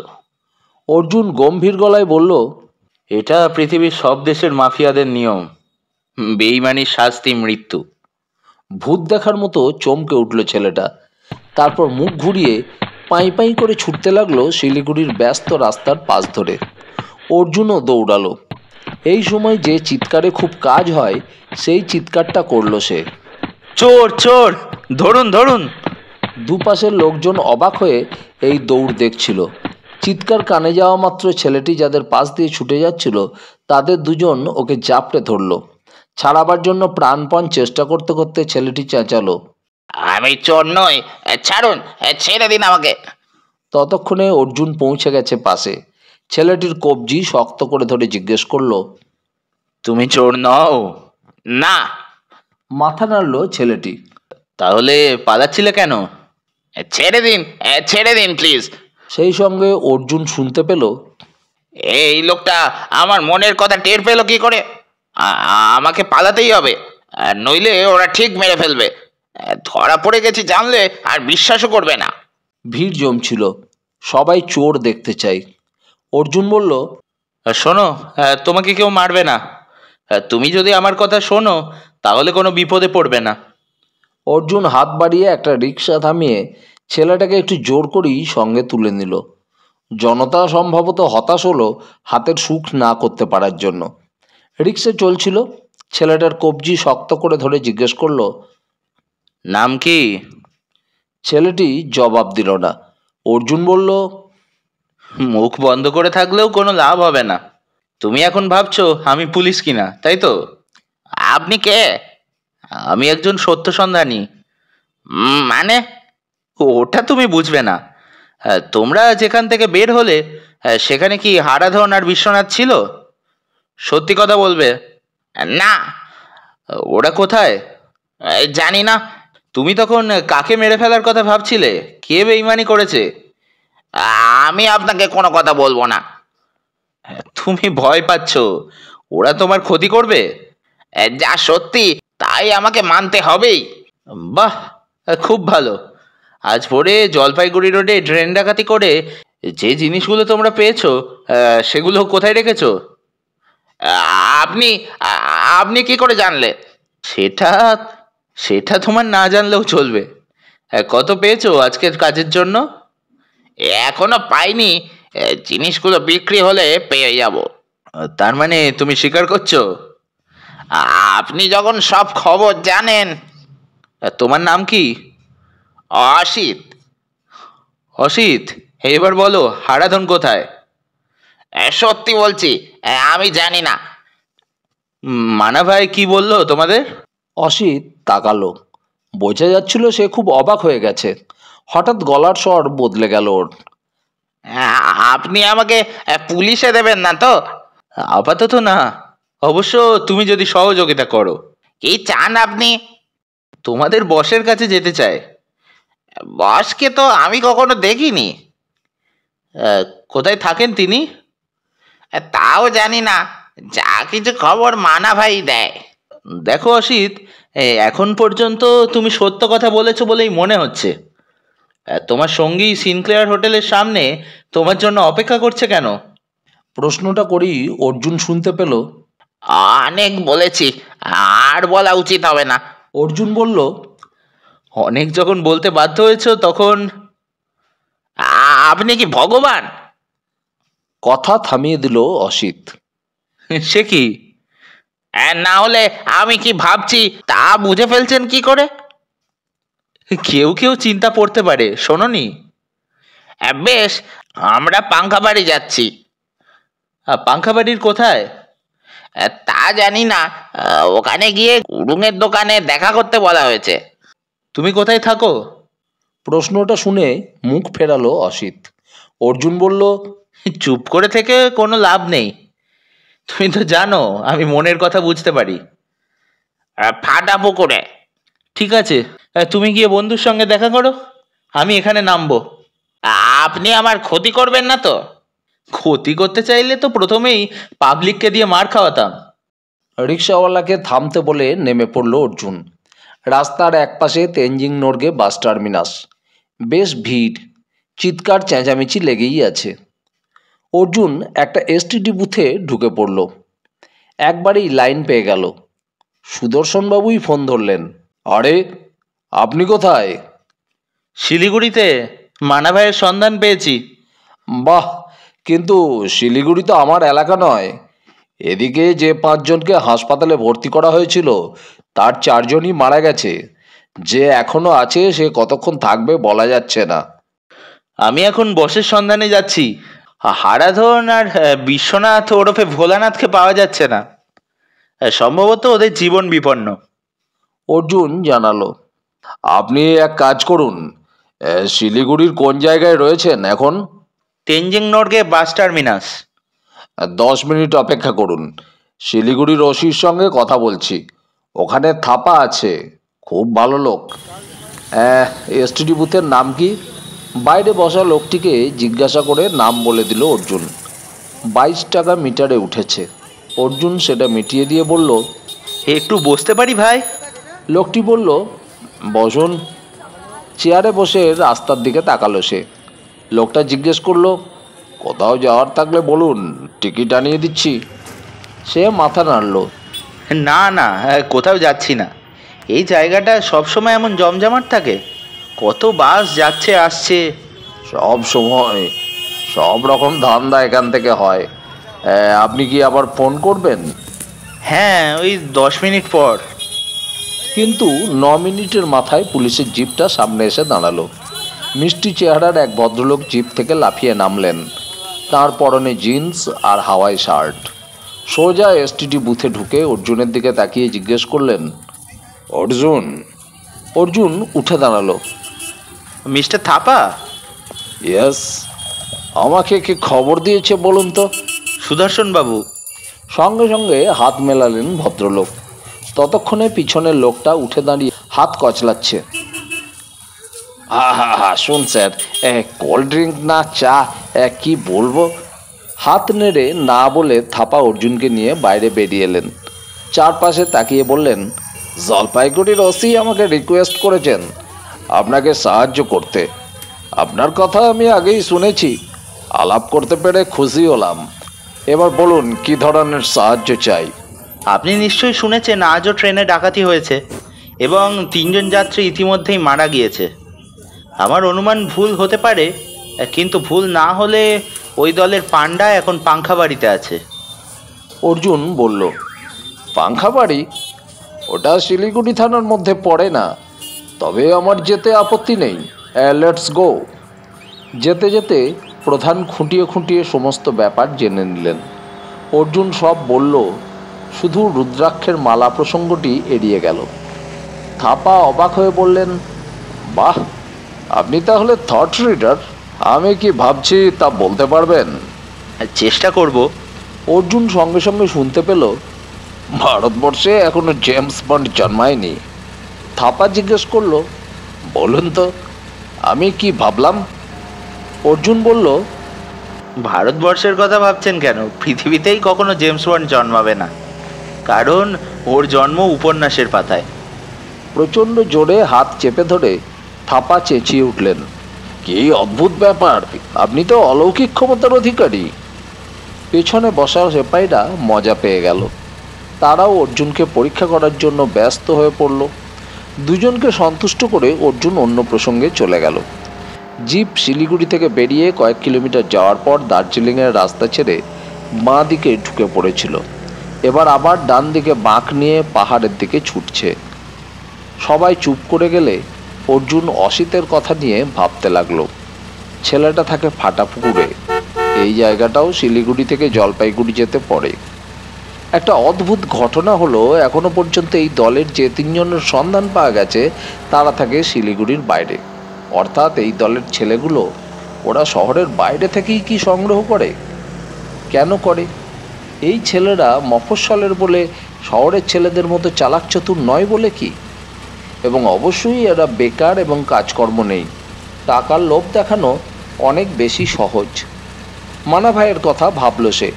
অর্জুন গম্ভীর গলায় বলল, এটা পৃথিবীর সব দেশের মাফিয়াদের নিয়ম, বেইমানির শাস্তি মৃত্যু। ভূত দেখার মতো চমকে উঠল ছেলেটা। তারপর মুখ ঘুরিয়ে পাই পাই করে ছুটতে লাগলো শিলিগুড়ির ব্যস্ত রাস্তার পাশ ধরে। অর্জুনও দৌড়ালো। এই সময় যে চিৎকারে খুব কাজ হয় সেই চিৎকারটা করলো সে। চোর চোর, ধরুন ধরুন! দুপাশের লোকজন অবাক হয়ে এই দৌড় দেখছিল। চিৎকার কানে যাওয়া মাত্র ছেলেটি যাদের পাশ দিয়ে ছুটে যাচ্ছিল তাদের 2জন ওকে জাপটে ধরল। ছাড়াবার জন্য প্রাণপণ চেষ্টা করতে করতে ছেলেটি চেঁচালো, আমি চোর নই, ছাড়ুন, ছেড়ে দিন আমাকে। ততক্ষণে অর্জুন পৌঁছে গেছে পাশে। ছেলেটির কবজি শক্ত করে ধরে জিজ্ঞেস করলো, তুমি চোর নও? না। মাথা নাড়ল ছেলেটি। তাহলে পালাচ্ছিলে কেন? ছেড়ে দিন, ছেড়ে দিন প্লিজ। সেই সঙ্গে অর্জুন শুনতে পেল, এই লোকটা আমার মনের কথা টের পেলো কি করে? আমাকে পালাতেই হবে, নইলে ওরা ঠিক মেরে ফেলবে। ধরা পড়ে গেছি জানলে আর বিশ্বাসও করবে না। ভিড় জমছিল। সবাই চোর দেখতে চাই। অর্জুন বলল, শোনো, তোমাকে কেউ মারবে না। তুমি যদি আমার কথা শোনো তাহলে কোনো বিপদে পড়বে না। অর্জুন হাত বাড়িয়ে একটা রিক্সা থামিয়ে ছেলেটাকে একটু জোর করেই সঙ্গে তুলে নিল। জনতা সম্ভবত হতাশ হলো হাতের সুখ না করতে পারার জন্য। রিক্সা চলছিল। ছেলেটার কবজি শক্ত করে ধরে জিজ্ঞেস করলো, নাম কি? ছেলেটি জবাব দিল না। অর্জুন বলল, মুখ বন্ধ করে থাকলেও কোনো লাভ হবে না। তুমি এখন ভাবছো আমি পুলিশ কিনা, তাই তো? আপনি কে? আমি একজন সত্য সন্ধানী। মানে? ওটা তুমি বুঝবে না। তোমরা যেখান থেকে বের হলে সেখানে কি হারাধন আর বিশ্বনাথ ছিল? সত্যি কথা বলবে। না। ওরা কোথায়? জানি না। তুমি তখন কাকে মেরে ফেলার কথা ভাবছিলে? কে বেইমানি করেছে? আমি আপনাকে কোনো কথা বলবো না। তুমি ভয় পাচ্ছ ওরা তোমার ক্ষতি করবে? যা সত্যি তাই আমাকে মানতে হবেই। বাহ, খুব ভালো। আজ ভোরে জলপাইগুড়ি রোডে ট্রেন ডাকাতি করে যে জিনিসগুলো তোমরা পেয়েছো সেগুলো কোথায় রেখেছো? আপনি আপনি কি করে জানলে? সেটা সেটা তোমার না জানলেও চলবে। কত পেয়েছো আজকের কাজের জন্য? এখনো পাইনি, জিনিসগুলো বিক্রি হলে পেয়ে যাব। তার মানে তুমি স্বীকার করছো? আপনি যখন সব খবর জানেন। তোমার নাম কি? অসিত। অসিত, এবার বলো হারাধন কোথায়? সত্যি বলছি, আমি জানি না। মানা ভাই কি বললো তোমাদের? অসিত তাকালো। বোঝা যাচ্ছিল সে খুব অবাক হয়ে গেছে। হঠাৎ গলার স্বর বদলে গেল ওর। আপনি আমাকে পুলিশে দেবেন না তো? আপাতত না, অবশ্য তুমি যদি সহযোগিতা করো। কি চান আপনি? তোমাদের বসের কাছে যেতে চায়। বসকে তো আমি কখনো দেখিনি। কোথায় থাকেন তিনি? তাও জানি না, যা কিছু খবর মানা ভাই দেয়। দেখো অসিত, এখন পর্যন্ত তুমি সত্য কথা বলেছো বলেই মনে হচ্ছে। তোমার সঙ্গী সিনক্লেয়ার হোটেলের সামনে তোমার জন্য অপেক্ষা করছে কেন? প্রশ্নটা করি অর্জুন শুনতে পেল। অনেক বলেছি, আর বলা উচিত হবে না। অর্জুন বলল, অনেক যখন বলতে বাধ্য হয়েছো তখন। আপনি কি ভগবান? কথা থামিয়ে দিল অসিত। সে কি? না হলে আমি কি ভাবছি তা বুঝে ফেলছেন কি করে? কেউ কেউ চিন্তা পড়তে পারে, শোনোনি? বেশ, আমরা পাঙ্খাবাড়ি যাচ্ছি। পাঙ্খাবাড়ির কোথায়? তা জানি না, ওখানে গিয়ে গুরুঙের দোকানে দেখা করতে বলা হয়েছে। তুমি কোথায় থাকো? প্রশ্নটা শুনে মুখ ফেরালো অসিত। অর্জুন বলল, চুপ করে থেকে কোনো লাভ নেই। তুমি তো জানো আমি মনের কথা বুঝতে পারি। ফাটা পুকুরে। ঠিক আছে, তুমি গিয়ে বন্ধুর সঙ্গে দেখা করো, আমি এখানে নামবো। আপনি আমার ক্ষতি করবেন না তো? ক্ষতি করতে চাইলে তো প্রথমেই পাবলিককে দিয়ে মার খাওয়াতাম। রিক্সাওয়ালাকে থামতে বলে নেমে পড়ল অর্জুন। রাস্তার একপাশে তেনজিং নোরগে বাস টার্মিনাস। বেশ ভিড়, চিৎকার চেঁচামেচি লেগেই আছে। অর্জুন একটা এসটিডি বুথে ঢুকে পড়ল। একবারেই লাইন পেয়ে গেল। সুদর্শনবাবুই ফোন ধরলেন। আরে, আপনি কোথায়? শিলিগুড়িতে, মানা ভাইয়ের সন্ধান পেয়েছি। বাহ, কিন্তু শিলিগুড়ি তো আমার এলাকা নয়। এদিকে যে 5 জনকে হাসপাতালে ভর্তি করা হয়েছিল তার 4 জনই মারা গেছে। যে এখনো আছে সে কতক্ষণ থাকবে বলা যাচ্ছে না। আমি এখন বসের সন্ধানে যাচ্ছি। হারাধন আর বিশ্বনাথ ওরফে ভোলানাথকে পাওয়া যাচ্ছে না। সম্ভবত ওদের জীবন বিপন্ন। অর্জুন জানালো। আপনি এক কাজ করুন, শিলিগুড়ির কোন জায়গায় রয়েছেন এখন? Tenzing Norgay bus terminus. 10 minute অপেক্ষা করুন, শিলিগুড়ির ওসির সঙ্গে কথা বলছি। ওখানে থাপা আছে, খুব ভালো লোক। এসটিডি বুথের নাম কি? বাইরে বসা লোকটিকে জিজ্ঞাসা করে নাম বলে দিল অর্জুন। 22 টাকা মিটারে উঠেছে। অর্জুন সেটা মিটিয়ে দিয়ে বলল, একটু বসতে পারি ভাই? লোকটি বলল, বসুন। চেয়ারে বসে রাস্তার দিকে তাকালো সে। লোকটা জিজ্ঞেস করলো, কোথাও যাওয়ার থাকলে বলুন, টিকিট আনিয়ে দিচ্ছি। সে মাথা নাড়ল। না না, কোথাও যাচ্ছি না। এই জায়গাটা সবসময় এমন জমজমাট থাকে? কত বাস যাচ্ছে আসছে। সব সময় সব রকম ধান্দা এখান থেকে হয়। আপনি কি আবার ফোন করবেন? হ্যাঁ, ওই 10 মিনিট পর। কিন্তু 9 মিনিটের মাথায় পুলিশের জিপটা সামনে এসে দাঁড়ালো। মিষ্টি চেহারার এক ভদ্রলোক জিপ থেকে লাফিয়ে নামলেন। তার পরনে জিন্স আর হাওয়াই শার্ট। সোজা এসটিডি বুথে ঢুকে অর্জুনের দিকে তাকিয়ে জিজ্ঞেস করলেন, অর্জুন? অর্জুন উঠে দাঁড়ালো। মিস্টার থাপা? ইয়েস। আমাকে কি খবর দিয়েছে বলুন তো? সুদর্শন বাবু। সঙ্গে সঙ্গে হাত মেলালেন ভদ্রলোক। ততক্ষণে পিছনের লোকটা উঠে দাঁড়িয়ে হাত কচলাচ্ছে। হা হা হা, শুন স্যার, কোল্ড ড্রিঙ্ক না চা, কি বলবো? হাত নেড়ে না বলে থাপা অর্জুনকে নিয়ে বাইরে বেরিয়ে এলেন। চারপাশে তাকিয়ে বললেন, জলপাইগুড়ির ওসি আমাকে রিকোয়েস্ট করেছেন আপনাকে সাহায্য করতে। আপনার কথা আমি আগেই শুনেছি, আলাপ করতে পেরে খুশি হলাম। এবার বলুন কি ধরনের সাহায্য চাই। আপনি নিশ্চয়ই শুনেছেন আজও ট্রেনে ডাকাতি হয়েছে এবং 3জন যাত্রী ইতিমধ্যেই মারা গিয়েছে। আমার অনুমান ভুল হতে পারে, কিন্তু ভুল না হলে ওই দলের পান্ডা এখন পাংখাবাড়িতে আছে। অর্জুন বলল, পাংখাবাড়ি? ওটা শিলিগুড়ি থানার মধ্যে পড়ে না, তবে আমার যেতে আপত্তি নেই। Let's go. যেতে যেতে প্রধান খুঁটিয়ে খুঁটিয়ে সমস্ত ব্যাপার জেনে নিলেন। অর্জুন সব বলল, শুধু রুদ্রাক্ষের মালা প্রসঙ্গটি এড়িয়ে গেল। থাপা অবাক হয়ে বললেন, বাহ, আপনি তাহলে থট রিডার। আমি কি ভাবছি তা বলতে পারবেন? চেষ্টা করব। অর্জুন সঙ্গে সঙ্গে শুনতে পেল, ভারতবর্ষে এখনো জেমস বন্ড জন্মায়নি। থাপা জিজ্ঞেস করলো, বলুন তো আমি কি ভাবলাম? অর্জুন বলল, ভারতবর্ষের কথা ভাবছেন কেন? পৃথিবীতেই কখনো জেমস বন্ড জন্মাবে না, কারণ ওর জন্ম উপন্যাসের পাতায়। প্রচণ্ড জোরে হাত চেপে ধরে থাপা চেঁচিয়ে উঠলেন, কি অদ্ভুত ব্যাপার, আপনি তো অলৌকিক ক্ষমতার অধিকারী। পেছনে বসা সেপাইরা মজা পেয়ে গেল। তারাও অর্জুনকে পরীক্ষা করার জন্য ব্যস্ত হয়ে পড়ল। দুজনকে সন্তুষ্ট করে অর্জুন অন্য প্রসঙ্গে চলে গেল। জিপ শিলিগুড়ি থেকে বেরিয়ে কয়েক কিলোমিটার যাওয়ার পর দার্জিলিংয়ের রাস্তা ছেড়ে বাঁ দিকে ঢুকে পড়েছিল। এবার আবার ডান দিকে বাঁক নিয়ে পাহাড়ের দিকে ছুটছে। সবাই চুপ করে গেলে অর্জুন অসিতের কথা নিয়ে ভাবতে লাগলো। ছেলেটা থাকে ফাটাপুকুরে। এই জায়গাটাও শিলিগুড়ি থেকে জলপাইগুড়ি যেতে পড়ে। একটা অদ্ভুত ঘটনা হলো, এখনো পর্যন্ত এই দলের যে 3 জনের সন্ধান পাওয়া গেছে তারা থাকে শিলিগুড়ির বাইরে। অর্থাৎ এই দলের ছেলেগুলো ওরা শহরের বাইরে থেকেই কি সংগ্রহ করে? কেন করে? এই ছেলেরা মফস্বলের বলে শহরের ছেলেদের মতো চালাক চতুর নয় বলে কি? এবং অবশ্যই এরা বেকার এবং কাজকর্ম নেই। টাকার লোভ দেখানো অনেক বেশি সহজ। মানা ভাইয়ের কথা ভাবল সে।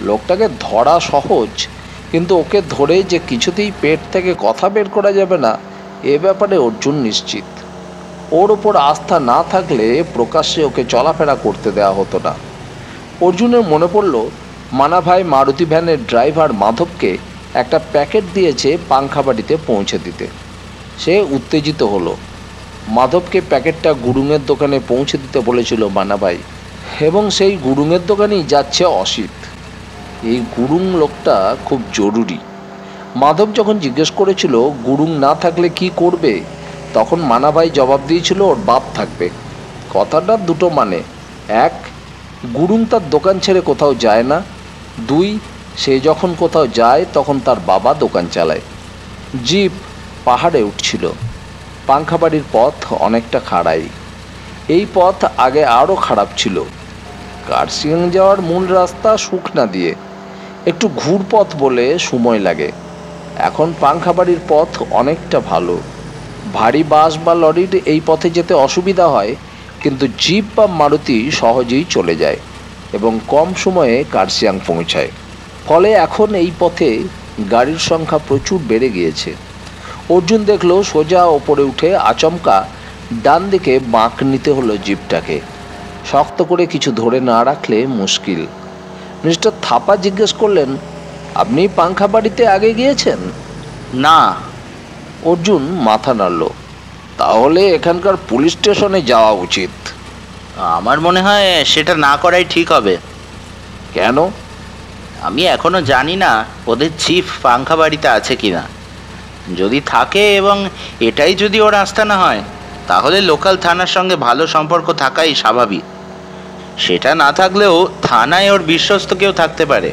লোকটাকে ধরা সহজ, কিন্তু ওকে ধরে যে কিছুতেই পেট থেকে কথা বের করা যাবে না এ ব্যাপারে অর্জুন নিশ্চিত। ওর ওপর আস্থা না থাকলে প্রকাশ্যে ওকে চলাফেরা করতে দেওয়া হতো না। অর্জুনের মনে পড়ল, মানা ভাই মারুতি ভ্যানের ড্রাইভার মাধবকে একটা প্যাকেট দিয়েছে পাংখাবাড়িতে পৌঁছে দিতে। সে উত্তেজিত হলো। মাধবকে প্যাকেটটা গুরুংয়ের দোকানে পৌঁছে দিতে বলেছিল মানা ভাই, এবং সেই গুরুংয়ের দোকানেই যাচ্ছে অসিত। এই গুরুং লোকটা খুব জরুরি। মাধব যখন জিজ্ঞেস করেছিল গুরুং না থাকলে কি করবে, তখন মানা ভাই জবাব দিয়েছিল ওর বাপ থাকবে। কথাটা দুটো মানে, 1, গুরুং তার দোকান ছেড়ে কোথাও যায় না। 2, সে যখন কোথাও যায় তখন তার বাবা দোকান চালায়। জিপ পাহাড়ে উঠছিল। পাংখাবাড়ির পথ অনেকটা খাড়াই। এই পথ আগে আরও খারাপ ছিল। কার্শিয়াং যাওয়ার মূল রাস্তা শুকনা দিয়ে, একটু ঘুরপথ বলে সময় লাগে। এখন পাংখাবাড়ির পথ অনেকটা ভালো। ভারী বাস বা লরির এই পথে যেতে অসুবিধা হয়, কিন্তু জিপ বা মারুতি সহজেই চলে যায় এবং কম সময়ে কার্শিয়াং পৌঁছায়। ফলে এখন এই পথে গাড়ির সংখ্যা প্রচুর বেড়ে গিয়েছে। অর্জুন দেখলো সোজা ওপরে উঠে আচমকা ডান দিকে বাঁক নিতে হলো জিপটাকে। শক্ত করে কিছু ধরে না রাখলে মুশকিল। মিস্টার থাপা জিজ্ঞেস করলেন, আপনি পাংখাবাড়িতে আগে গিয়েছেন? না। অর্জুন মাথা নাড়ল। তাহলে এখানকার পুলিশ স্টেশনে যাওয়া উচিত। আমার মনে হয় সেটা না করাই ঠিক হবে। কেন? আমি এখনো জানি না ওদের চিফ পাংখাবাড়িতে আছে কিনা। যদি থাকে এবং এটাই যদি ওর আস্থা না হয়, তাহলে লোকাল থানার সঙ্গে ভালো সম্পর্ক থাকাই স্বাভাবিক। সেটা না থাকলেও থানায় ওর বিশ্বস্ত কেউ থাকতে পারে,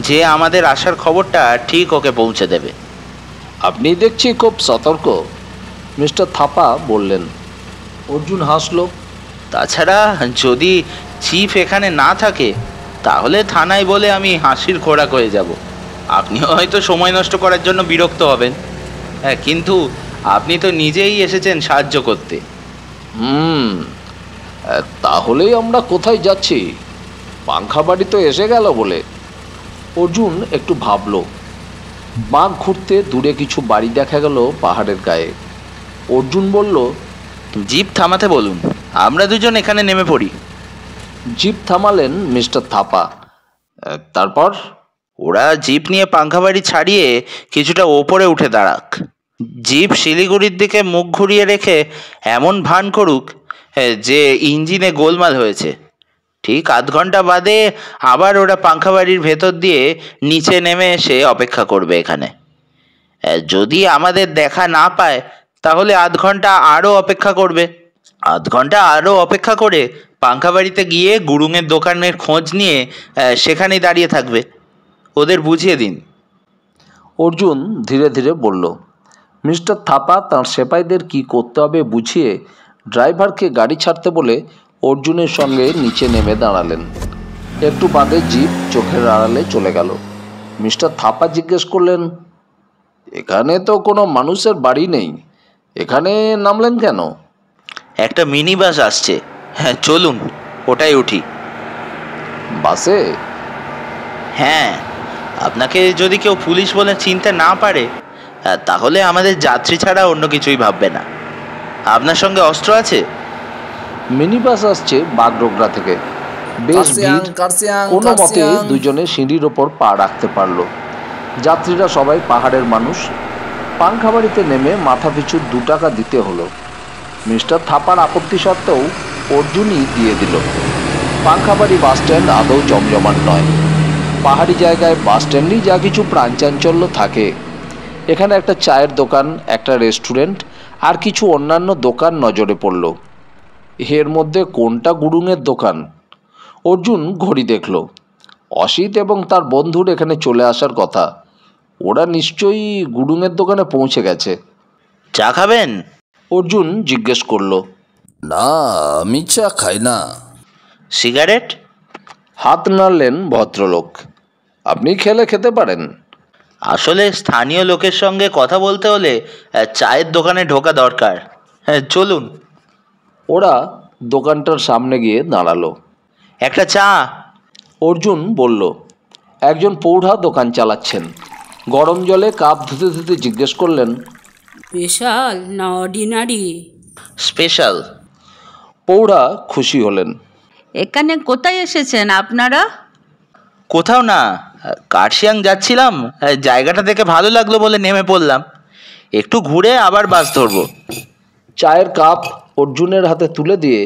যে আমাদের আসার খবরটা ঠিক ওকে পৌঁছে দেবে। আপনি দেখছি খুব সতর্ক, মিস্টার থাপা বললেন। অর্জুন হাসল। তাছাড়া যদি চিফ এখানে না থাকে, তাহলে থানায় বলে আমি হাসির খোরাক হয়ে যাব। আপনিও হয়তো সময় নষ্ট করার জন্য বিরক্ত হবেন, হ্যাঁ, কিন্তু আপনি তো নিজেই এসেছেন সাহায্য করতে। তাহলেই আমরা কোথায় যাচ্ছি? পাংখা বাড়ি তো এসে গেল বলে। অর্জুন একটু ভাবলো। বাঁক ঘুরতে দূরে কিছু বাড়ি দেখা গেল পাহাড়ের গায়ে। অর্জুন বলল, জিপ থামাতে বলুন, আমরা দুজন এখানে নেমে পড়ি। জিপ থামালেন মিস্টার থাপা। তারপর ওরা জিপ নিয়ে পাংখাবাড়ি ছাড়িয়ে কিছুটা ওপরে উঠে দাঁড়াক। জিপ শিলিগুড়ির দিকে মুখ ঘুরিয়ে রেখে এমন ভান করুক যে ইঞ্জিনে গোলমাল হয়েছে। ঠিক আধ ঘন্টা বাদে আবার ওরা পাংখাবাড়ির ভেতর দিয়ে নিচে নেমে এসে অপেক্ষা করবে এখানে। যদি আমাদের দেখা না পায় তাহলে আধ ঘন্টা আরও অপেক্ষা করবে। আধ ঘন্টা আরও অপেক্ষা করে পাংখাবাড়িতে গিয়ে গুরুঙের দোকানের খোঁজ নিয়ে সেখানেই দাঁড়িয়ে থাকবে। ওদের বুঝিয়ে দিন। অর্জুন ধীরে ধীরে বলল। মিস্টার থাপা তাঁর সেপাইদের কি করতে হবে বুঝিয়ে ড্রাইভারকে গাড়ি ছাড়তে বলে অর্জুনের সঙ্গে নিচে নেমে দাঁড়ালেন। একটু বাদে জিপ চোখের আড়ালে চলে গেল। মিস্টার থাপা জিজ্ঞেস করলেন, এখানে তো কোনো মানুষের বাড়ি নেই, এখানে নামলেন কেন? একটা মিনি বাস আসছে, হ্যাঁ চলুন ওটাই উঠি। বাসে? হ্যাঁ, আপনাকে যদি কেউ পুলিশ বলে চিনতে না পারে তাহলে আমাদের যাত্রী ছাড়া অন্য কিছুই ভাববে না। আপনার সঙ্গে অস্ত্র আছে? মিনি বাস আসছে বাগডোগরা থেকে। বেশ ভিড়। কোনো মতে দুজনে সিঁড়ির ওপর পা রাখতে পারল। যাত্রীরা সবাই পাহাড়ের মানুষ। পাংখাবাড়িতে নেমে মাথা পিছু 2 টাকা দিতে হলো। মিস্টার থাপার আপত্তি সত্ত্বেও অর্জুনই দিয়ে দিল। পাংখাবাড়ি বাস স্ট্যান্ড আদৌ জমজমাট নয়। পাহাড়ি জায়গায় বাস স্ট্যান্ডেই যা কিছু প্রাণচাঞ্চল্য থাকে। এখানে একটা চায়ের দোকান, একটা রেস্টুরেন্ট আর কিছু অন্যান্য দোকান নজরে পড়ল। এর মধ্যে কোনটা গুরুঙের দোকান? অর্জুন ঘড়ি দেখল। অসিত এবং তার বন্ধুর এখানে চলে আসার কথা। ওরা নিশ্চয়ই গুরুঙের দোকানে পৌঁছে গেছে। চা খাবেন? অর্জুন জিজ্ঞেস করল। না, আমি চা খাই না। সিগারেট? হাত নাড়লেন ভদ্রলোক। আপনি খেলে খেতে পারেন। আসলে স্থানীয় লোকের সঙ্গে কথা বলতে হলে চায়ের দোকানে ঢোকা দরকার। হ্যাঁ চলুন। ওরা দোকানটার সামনে গিয়ে দাঁড়ালো। একটা চা। অর্জুন বলল। একজন পৌঢ়া দোকান চালাচ্ছেন। গরম জলে কাপ ধুতে ধুতে জিজ্ঞেস করলেন, স্পেশাল না অর্ডিনারি? স্পেশাল। পৌঢ়া খুশি হলেন। এখানে কোথায় এসেছেন আপনারা? কোথাও না, কার্শিয়াং যাচ্ছিলাম, জায়গাটা দেখে ভালো লাগলো বলে নেমে পড়লাম। একটু ঘুরে আবার বাস ধরবো। চায়ের কাপ অর্জুনের হাতে তুলে দিয়ে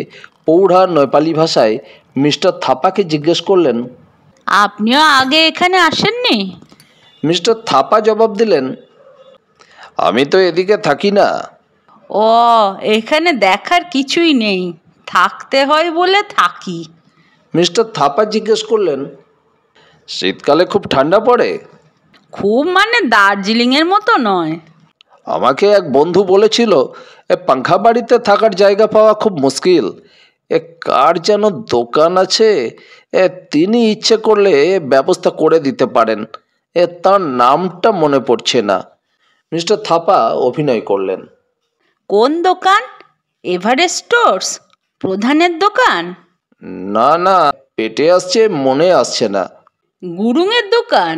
পৌঢ়া নেপালি ভাষায় মিস্টার থাপাকে জিজ্ঞেস করলেন, আপনিও আগে এখানে আসেননি? মিস্টার থাপা জবাব দিলেন, আমি তো এদিকে থাকি না। ও, এখানে দেখার কিছুই নেই, থাকতে হয় বলে থাকি। মিস্টার থাপা জিজ্ঞেস করলেন, শীতকালে খুব ঠান্ডা পড়ে? খুব মানে দার্জিলিংয়ের মতো নয়। আমাকে এক বন্ধু বলেছিল পাংখা বাড়িতে থাকার জায়গা পাওয়া খুব মুশকিল। কার যেন দোকান আছে, তিনি ইচ্ছে করলে ব্যবস্থা করে দিতে পারেন। তার নামটা মনে পড়ছে না। মিস্টার থাপা অভিনয় করলেন। কোন দোকান? এভারেস্ট স্টোর্স, প্রধানের দোকান? না না, পেটে আসছে, মনে আসছে না। গুরুঙের দোকান?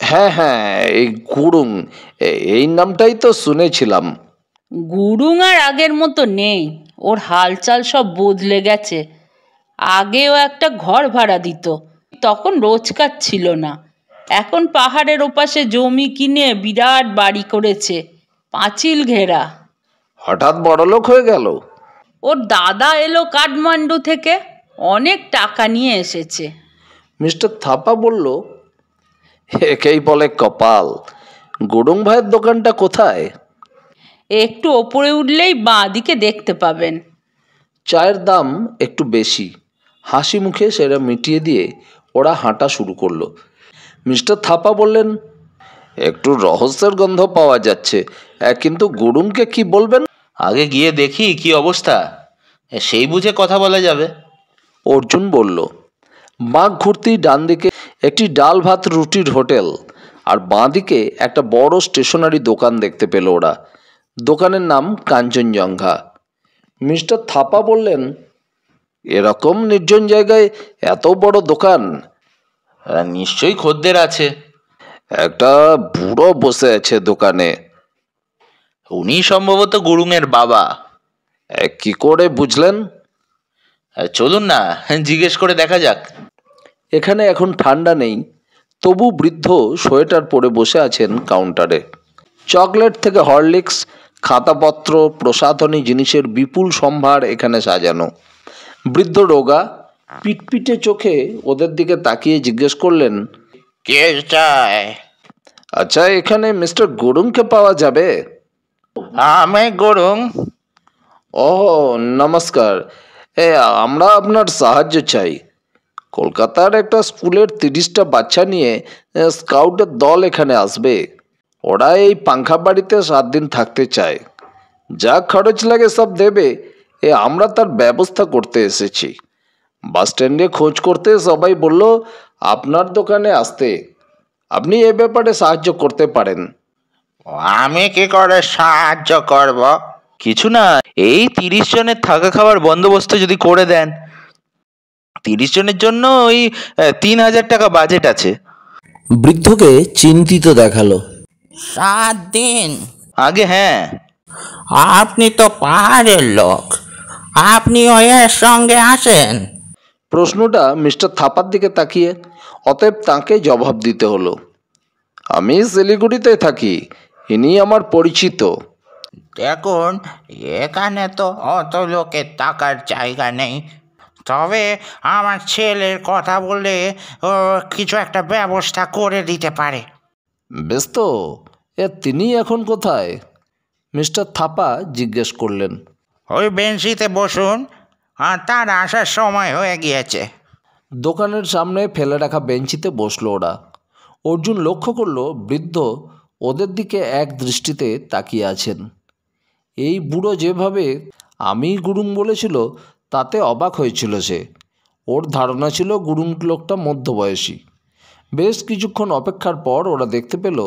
হ্যাঁ হ্যাঁ, এই গুরুং, এই নামটাই তো শুনেছিলাম। গুরুং আর আগের মতো নেই, ওর হালচাল সব বদলে গেছে। আগেও একটা ঘর ভাড়া দিত, তখন রোজগার ছিল না। এখন পাহাড়ের ওপাশে জমি কিনে বিরাট বাড়ি করেছে, পাঁচিল ঘেরা। হঠাৎ বড়লোক হয়ে গেল? ওর দাদা এলো কাঠমান্ডু থেকে, অনেক টাকা নিয়ে এসেছে। মিস্টার থাপা বলল, একেই বলে কপাল। গুরুং ভাইয়ের দোকানটা কোথায়? একটু ওপরে উঠলেই বাঁ দিকে দেখতে পাবেন। চায়ের দাম একটু বেশি। হাসি মুখে সেটা মিটিয়ে দিয়ে ওরা হাঁটা শুরু করলো। মিস্টার থাপা বললেন, একটু রহস্যের গন্ধ পাওয়া যাচ্ছে, কিন্তু গুরুংকে কি বলবেন? আগে গিয়ে দেখি কি অবস্থা, সেই বুঝে কথা বলা যাবে। অর্জুন বলল। বাঁক ঘুরতেই ডান দিকে একটি ডাল ভাত রুটির হোটেল আর বাঁ দিকে একটা বড় স্টেশনারি দোকান দেখতে পেল ওরা। দোকানের নাম কাঞ্চনজঙ্ঘা। মিস্টার থাপা বললেন, এরকম নির্জন জায়গায় এত বড় দোকান? নিশ্চয়ই খদ্দের আছে। একটা বুড়ো বসে আছে দোকানে। উনি সম্ভবত গুরুংয়ের বাবা। কি করে বুঝলেন? চলুন না, জিজ্ঞেস করে দেখা যাক। এখানে এখন ঠান্ডা নেই, তবু বৃদ্ধ সোয়েটার পরে বসে আছেন কাউন্টারে। চকলেট থেকে হরলিক্স, খাতাপত্র, প্রসাধনী জিনিসের বিপুল সম্ভার এখানে সাজানো। বৃদ্ধ রোগা, পিটপিটে চোখে ওদের দিকে তাকিয়ে জিজ্ঞেস করলেন, কে চায়? আচ্ছা, এখানে মিস্টার গুরুংকে পাওয়া যাবে? আমি গুরুং। ও নমস্কার, আমরা আপনার সাহায্য চাই। কলকাতার একটা স্কুলের 30টা বাচ্চা নিয়ে স্কাউটের দল এখানে আসবে। ওরা এই পাংখা বাড়িতে 7 দিন থাকতে চায়। যা খরচ লাগে সব দেবে। আমরা তার ব্যবস্থা করতে এসেছি। বাস স্ট্যান্ডে খোঁজ করতে সবাই বলল আপনার দোকানে আসতে। আপনি এ ব্যাপারে সাহায্য করতে পারেন। আমি কি করে সাহায্য করব? কিছু না, এই 30 জনের থাকা খাওয়ার বন্দোবস্ত যদি করে দেন। 30 জনের জন্য ওই 3000 টাকা বাজেট আছে। বৃদ্ধকে চিন্তিত দেখালো। 7 দিন? আগে হ্যাঁ। আপনি তো পাহাড়ের লোক, আপনিও এর সঙ্গে আসেন? প্রশ্নটা মিস্টার থাপার দিকে তাকিয়ে, অতএব তাকে জবাব দিতে হলো। আমি শিলিগুড়িতে থাকি, ইনি আমার পরিচিত। দেখুন, এখানে তো অত লোকের থাকার জায়গা নেই, তবে আমার ছেলের কথা বললে ও কিছু একটা ব্যবস্থা করে দিতে পারে। বেশ তো, তিনি এখন কোথায়? মিস্টার থাপা জিজ্ঞেস করলেন। ওই বেঞ্চিতে বসুন, আর তার আসার সময় হয়ে গিয়েছে। দোকানের সামনে ফেলে রাখা বেঞ্চিতে বসলো ওরা। অর্জুন লক্ষ্য করলো বৃদ্ধ ওদের দিকে এক দৃষ্টিতে তাকিয়ে আছেন। এই বুড়ো যেভাবে আমি গুরুং বলেছিল তাতে অবাক হয়েছিল সে। ওর ধারণা ছিল গুরুং লোকটা মধ্যবয়সী। বেশ কিছুক্ষণ অপেক্ষার পর ওরা দেখতে পেল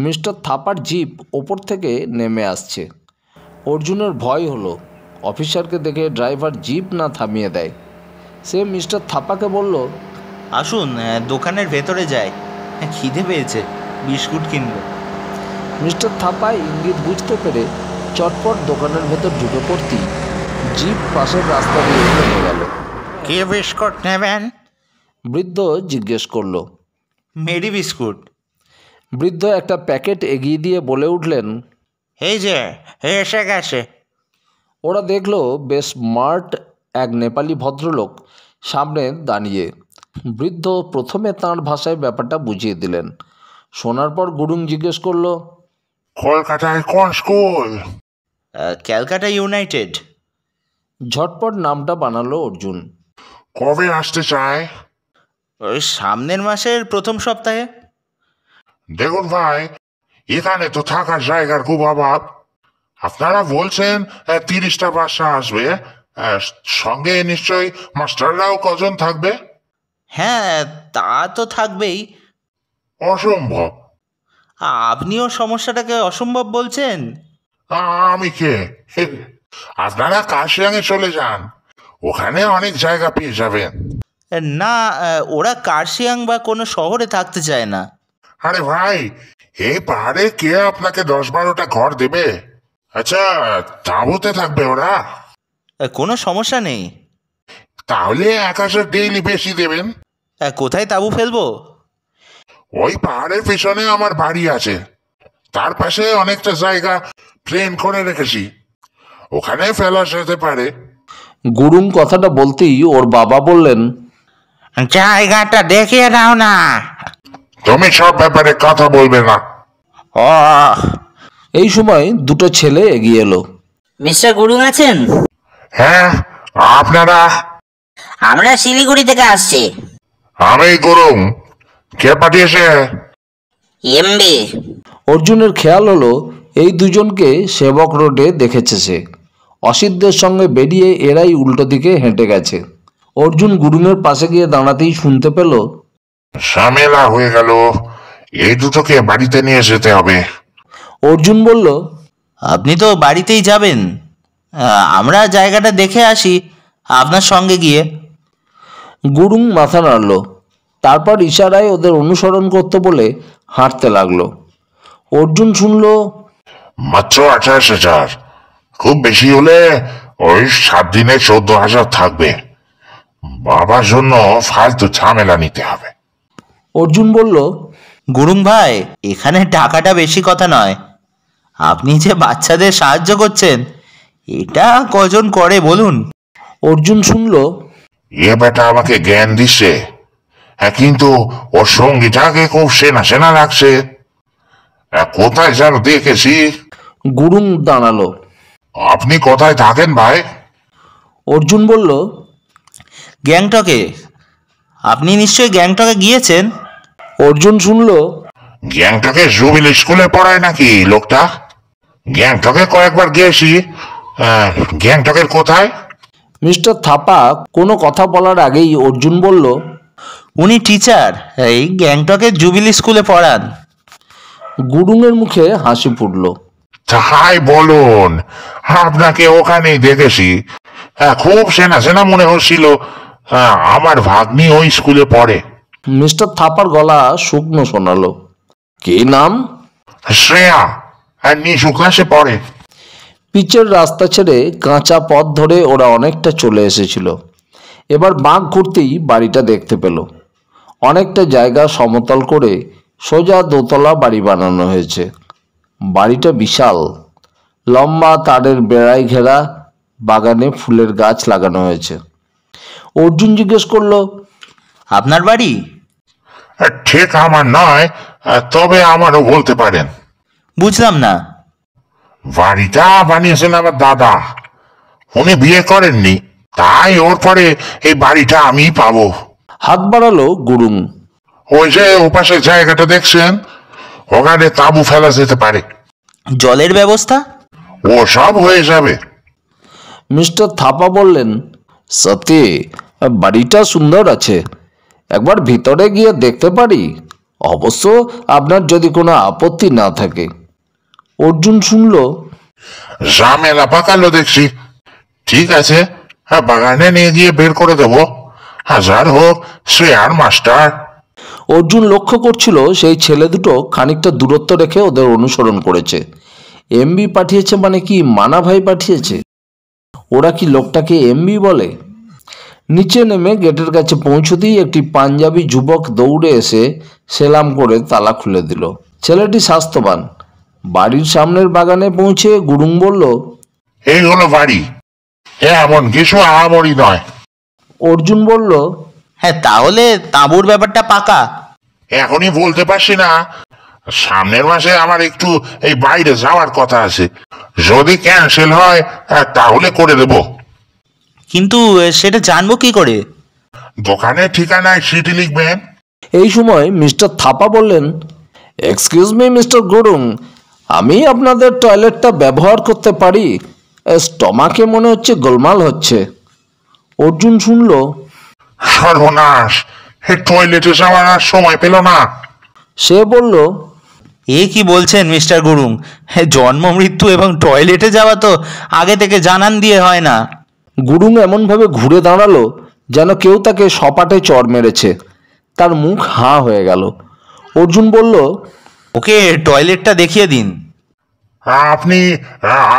মিস্টার থাপার জিপ ওপর থেকে নেমে আসছে। অর্জুনের ভয় হলো অফিসারকে দেখে ড্রাইভার জিপ না থামিয়ে দেয়। সে মিস্টার থাপাকে বলল, আসুন দোকানের ভেতরে যাই, খিদে পেয়েছে, বিস্কুট কিনবো। মিস্টার থাপা ইঙ্গিত বুঝতে পেরে চটপট দোকানের ভেতর ঢুকে পড়তেই জিপ পাশের রাস্তা দিয়ে চলে গেল। কি বিস্কুট নেবেন? বৃদ্ধ জিজ্ঞেস করলো। Mary biscuit. বৃদ্ধ একটা প্যাকেট এগিয়ে দিয়ে বলে উঠলেন, এই যে এসে গেছে। ওরা দেখলো বেশ স্মার্ট এক নেপালি ভদ্রলোক সামনে দাঁড়িয়ে। বৃদ্ধ প্রথমে তাঁর ভাষায় ব্যাপারটা বুঝিয়ে দিলেন। শোনার পর গুরুং জিজ্ঞেস করলো, কলকাতায় কোন স্কুল? ক্যালকাটা ইউনাইটেড। ঝটপট নামটা বানালো অর্জুন। কবে আসতে চায়? ওই সামনের মাসের প্রথম সপ্তাহে। দেখুন ভাই, এখানে তো থাকার জায়গার খুব অভাব। আপনারা বলছেন 30টা বাচ্চা আসবে, সঙ্গে নিশ্চয়ই মাস্টাররাও কজন থাকবে? হ্যাঁ, তা তো থাকবেই। অসম্ভব। আপনিও সমস্যাটাকে অসম্ভব বলছেন? আমি কে? আপনারা কাশিয়াঙে চলে যান, ওখানে অনেক জায়গা পেয়ে যাবেন। না, ওরা কার্শিয়াং বা কোনো শহরে থাকতে চায় না। আরে ভাই, এই পাহাড়ে কে আপনাকে 10-12টা ঘর দেবে? আচ্ছা, তাঁবুতে থাকবে ওরা? কোনো সমস্যা নেই। তাহলে 1000 ডেইলি বেশি দেবেন। কোথায় তাঁবু ফেলবো? ওই পাহাড়ের পিছনে আমার বাড়ি আছে, তার পাশে অনেকটা জায়গা প্লেন করে রেখেছি, ওখানে ফেলা যেতে পারে। গুরুং কথাটা বলতেই ওর বাবা বললেন, জায়গাটা দেখিয়ে দাও না। তুমি সব ব্যাপারে কথা বলবে না। ও, এই সময় দুটো ছেলে এগিয়ে এলো। মিস্টার গুরুং আছেন? হ্যাঁ, আপনারা? আমরা শিলিগুড়ি থেকে আসছি। আমি গুরুং। কে পাঠিয়েছে? এমবি। অর্জুনের খেয়াল হলো এই দুজনকে সেবক রোডে দেখেছে সে। অসিতদের সঙ্গে বেরিয়ে এরাই উল্টো দিকে হেঁটে গেছে। অর্জুন গুরুংয়ের পাশে গিয়ে দাঁড়াতেই শুনতে পেল, ঝামেলা হয়ে গেল, এই দুটোকে বাড়িতে নিয়ে যেতে হবে। অর্জুন বলল, আপনি তো বাড়িতেই যাবেন, আমরা জায়গাটা দেখে আসি, আপনার সঙ্গে গিয়ে। গুরুং মাথা নাড়ল, তারপর ইশারায় ওদের অনুসরণ করতে বলে হাঁটতে লাগলো। অর্জুন শুনল, মাত্র 28,000, খুব বেশি হলে ওই 7 দিনে 14,000 থাকবে। বাবার জন্য ফালতু ঝামেলা নিতে হবে। অর্জুন বলল, গুরুং ভাই, এখানে টাকাটা বেশি কথা নয়। আপনি যে বাচ্চাদের সাহায্য করছেন, এটা কজন করে বলুন? অর্জুন শুনল, এ বেটা আমাকে জ্ঞান দিচ্ছে, হ্যাঁ, কিন্তু ওর সঙ্গীটাকে খুব সেনা সেনা লাগছে। কোথায় যেন দেখেছি। গুরুং দাঁড়ালো। আপনি কোথায় থাকেন ভাই? অর্জুন বলল, গ্যাংটকে। আপনি নিশ্চয়ই গ্যাংটকে গিয়েছেন? অর্জুন শুনল, গ্যাংটকে জুবিলি স্কুলে পড়ায় নাকি লোকটা? গ্যাংটকে কয়েকবার গিয়েছি। গ্যাংটকের কোথায়? মিস্টার থাপা কোনো কথা বলার আগেই অর্জুন বলল, উনি টিচার, এই গ্যাংটকের জুবিলি স্কুলে পড়ান। গুরুংয়ের মুখে হাসি ফুটল। তাই বলুন, আপনাকে ওখানেই দেখেছি। খুব সেনা সেনা মনে হচ্ছিল। আমার ভাগ্নি ওই স্কুলে পড়ে। মিস্টার থাপার গলা শুকনো শোনালো। কি নাম? শ্রেয়া, নিচু ক্লাসে পড়ে। পিচের রাস্তা ছেড়ে কাঁচা পথ ধরে ওরা অনেকটা চলে এসেছিল। এবার বাঁক ঘুরতেই বাড়িটা দেখতে পেল। অনেকটা জায়গা সমতল করে সোজা দোতলা বাড়ি বানানো হয়েছে। বাড়িটা বিশাল, লম্বা তারের বেড়ায় ঘেরা, বাগানে ফুলের গাছ লাগানো হয়েছে। অর্জুন জিজ্ঞেস করলো, আপনার বাড়ি? ঠিক আমার নয়, তবে আমারও বলতে পারেন। বুঝলাম না। বাড়িটা বানিয়েছেন আমার দাদা। উনি বিয়ে করেননি, তাই ওর পরে এই বাড়িটা আমি পাবো। হাত বাড়ালো গুরুং। ওই যে ওপাশে জায়গাটা দেখছেন, ওখানে তাঁবু ফেলা যেতে পারে। জলের ব্যবস্থা? ও সব হয়ে যাবে। মিস্টার থাপা বললেন, সত্যি বাড়িটা সুন্দর আছে, একবার ভিতরে গিয়ে দেখতে পারি? অবশ্য আপনার যদি কোনো আপত্তি না থাকে। অর্জুন শুনল, ঝামেলা পাকালো দেখছি। ঠিক আছে, বাগানে নিয়ে গিয়ে বের করে দেবো। হাজার হোক শ্রেয়ার মাস্টার। অর্জুন লক্ষ্য করছিল সেই ছেলে দুটো খানিকটা দূরত্ব রেখে ওদের অনুসরণ করেছে। এমবি পাঠিয়েছে মানে কি মানা ভাই পাঠিয়েছে? ওরা কি লোকটাকে এমবি বলে? নিচে নেমে গেটের কাছে পৌঁছতেই একটি পাঞ্জাবি যুবক দৌড়ে এসে সেলাম করে তালা খুলে দিল। ছেলেটি স্বাস্থ্যবান। বাড়ির সামনের বাগানে পৌঁছে গুরুং বলল, এই হলো বাড়ি, এমন কিছু আহামরি নয়। অর্জুন বলল, হ্যাঁ, তাহলে তাঁবুর ব্যাপারটা পাকা? এখনই বলতে পারছি না। সামনের মাসে আমার একটু এই বাইরে যাওয়ার কথা আছে। যদি ক্যান্সেল হয় তাহলে করে দেব। কিন্তু সেটা জানবো কি করে? দোকানের ঠিকানায় চিঠি লিখবেন। এই সময় মিস্টার থাপা বললেন, এক্সকিউজ মি মিস্টার গুরুং, আমি আপনাদের টয়লেটটা ব্যবহার করতে পারি? স্টমাকে মনে হচ্ছে গোলমাল হচ্ছে। অর্জুন শুনল, সর্বনাশ, টয়লেটে যাওয়ার আর সময় পেল না। সে বলল, এ কি বলছেন মিস্টার গুরুং? জন্ম মৃত্যু এবং টয়লেটে যাওয়া তো আগে থেকে জানান দিয়ে হয় না। গুরুং এমনভাবে ঘুরে দাঁড়ালো যেন কেউ তাকে সপাটে চড় মেরেছে। তার মুখ হাঁ হয়ে গেল। অর্জুন বলল, ওকে টয়লেটটা দেখিয়ে দিন। আপনি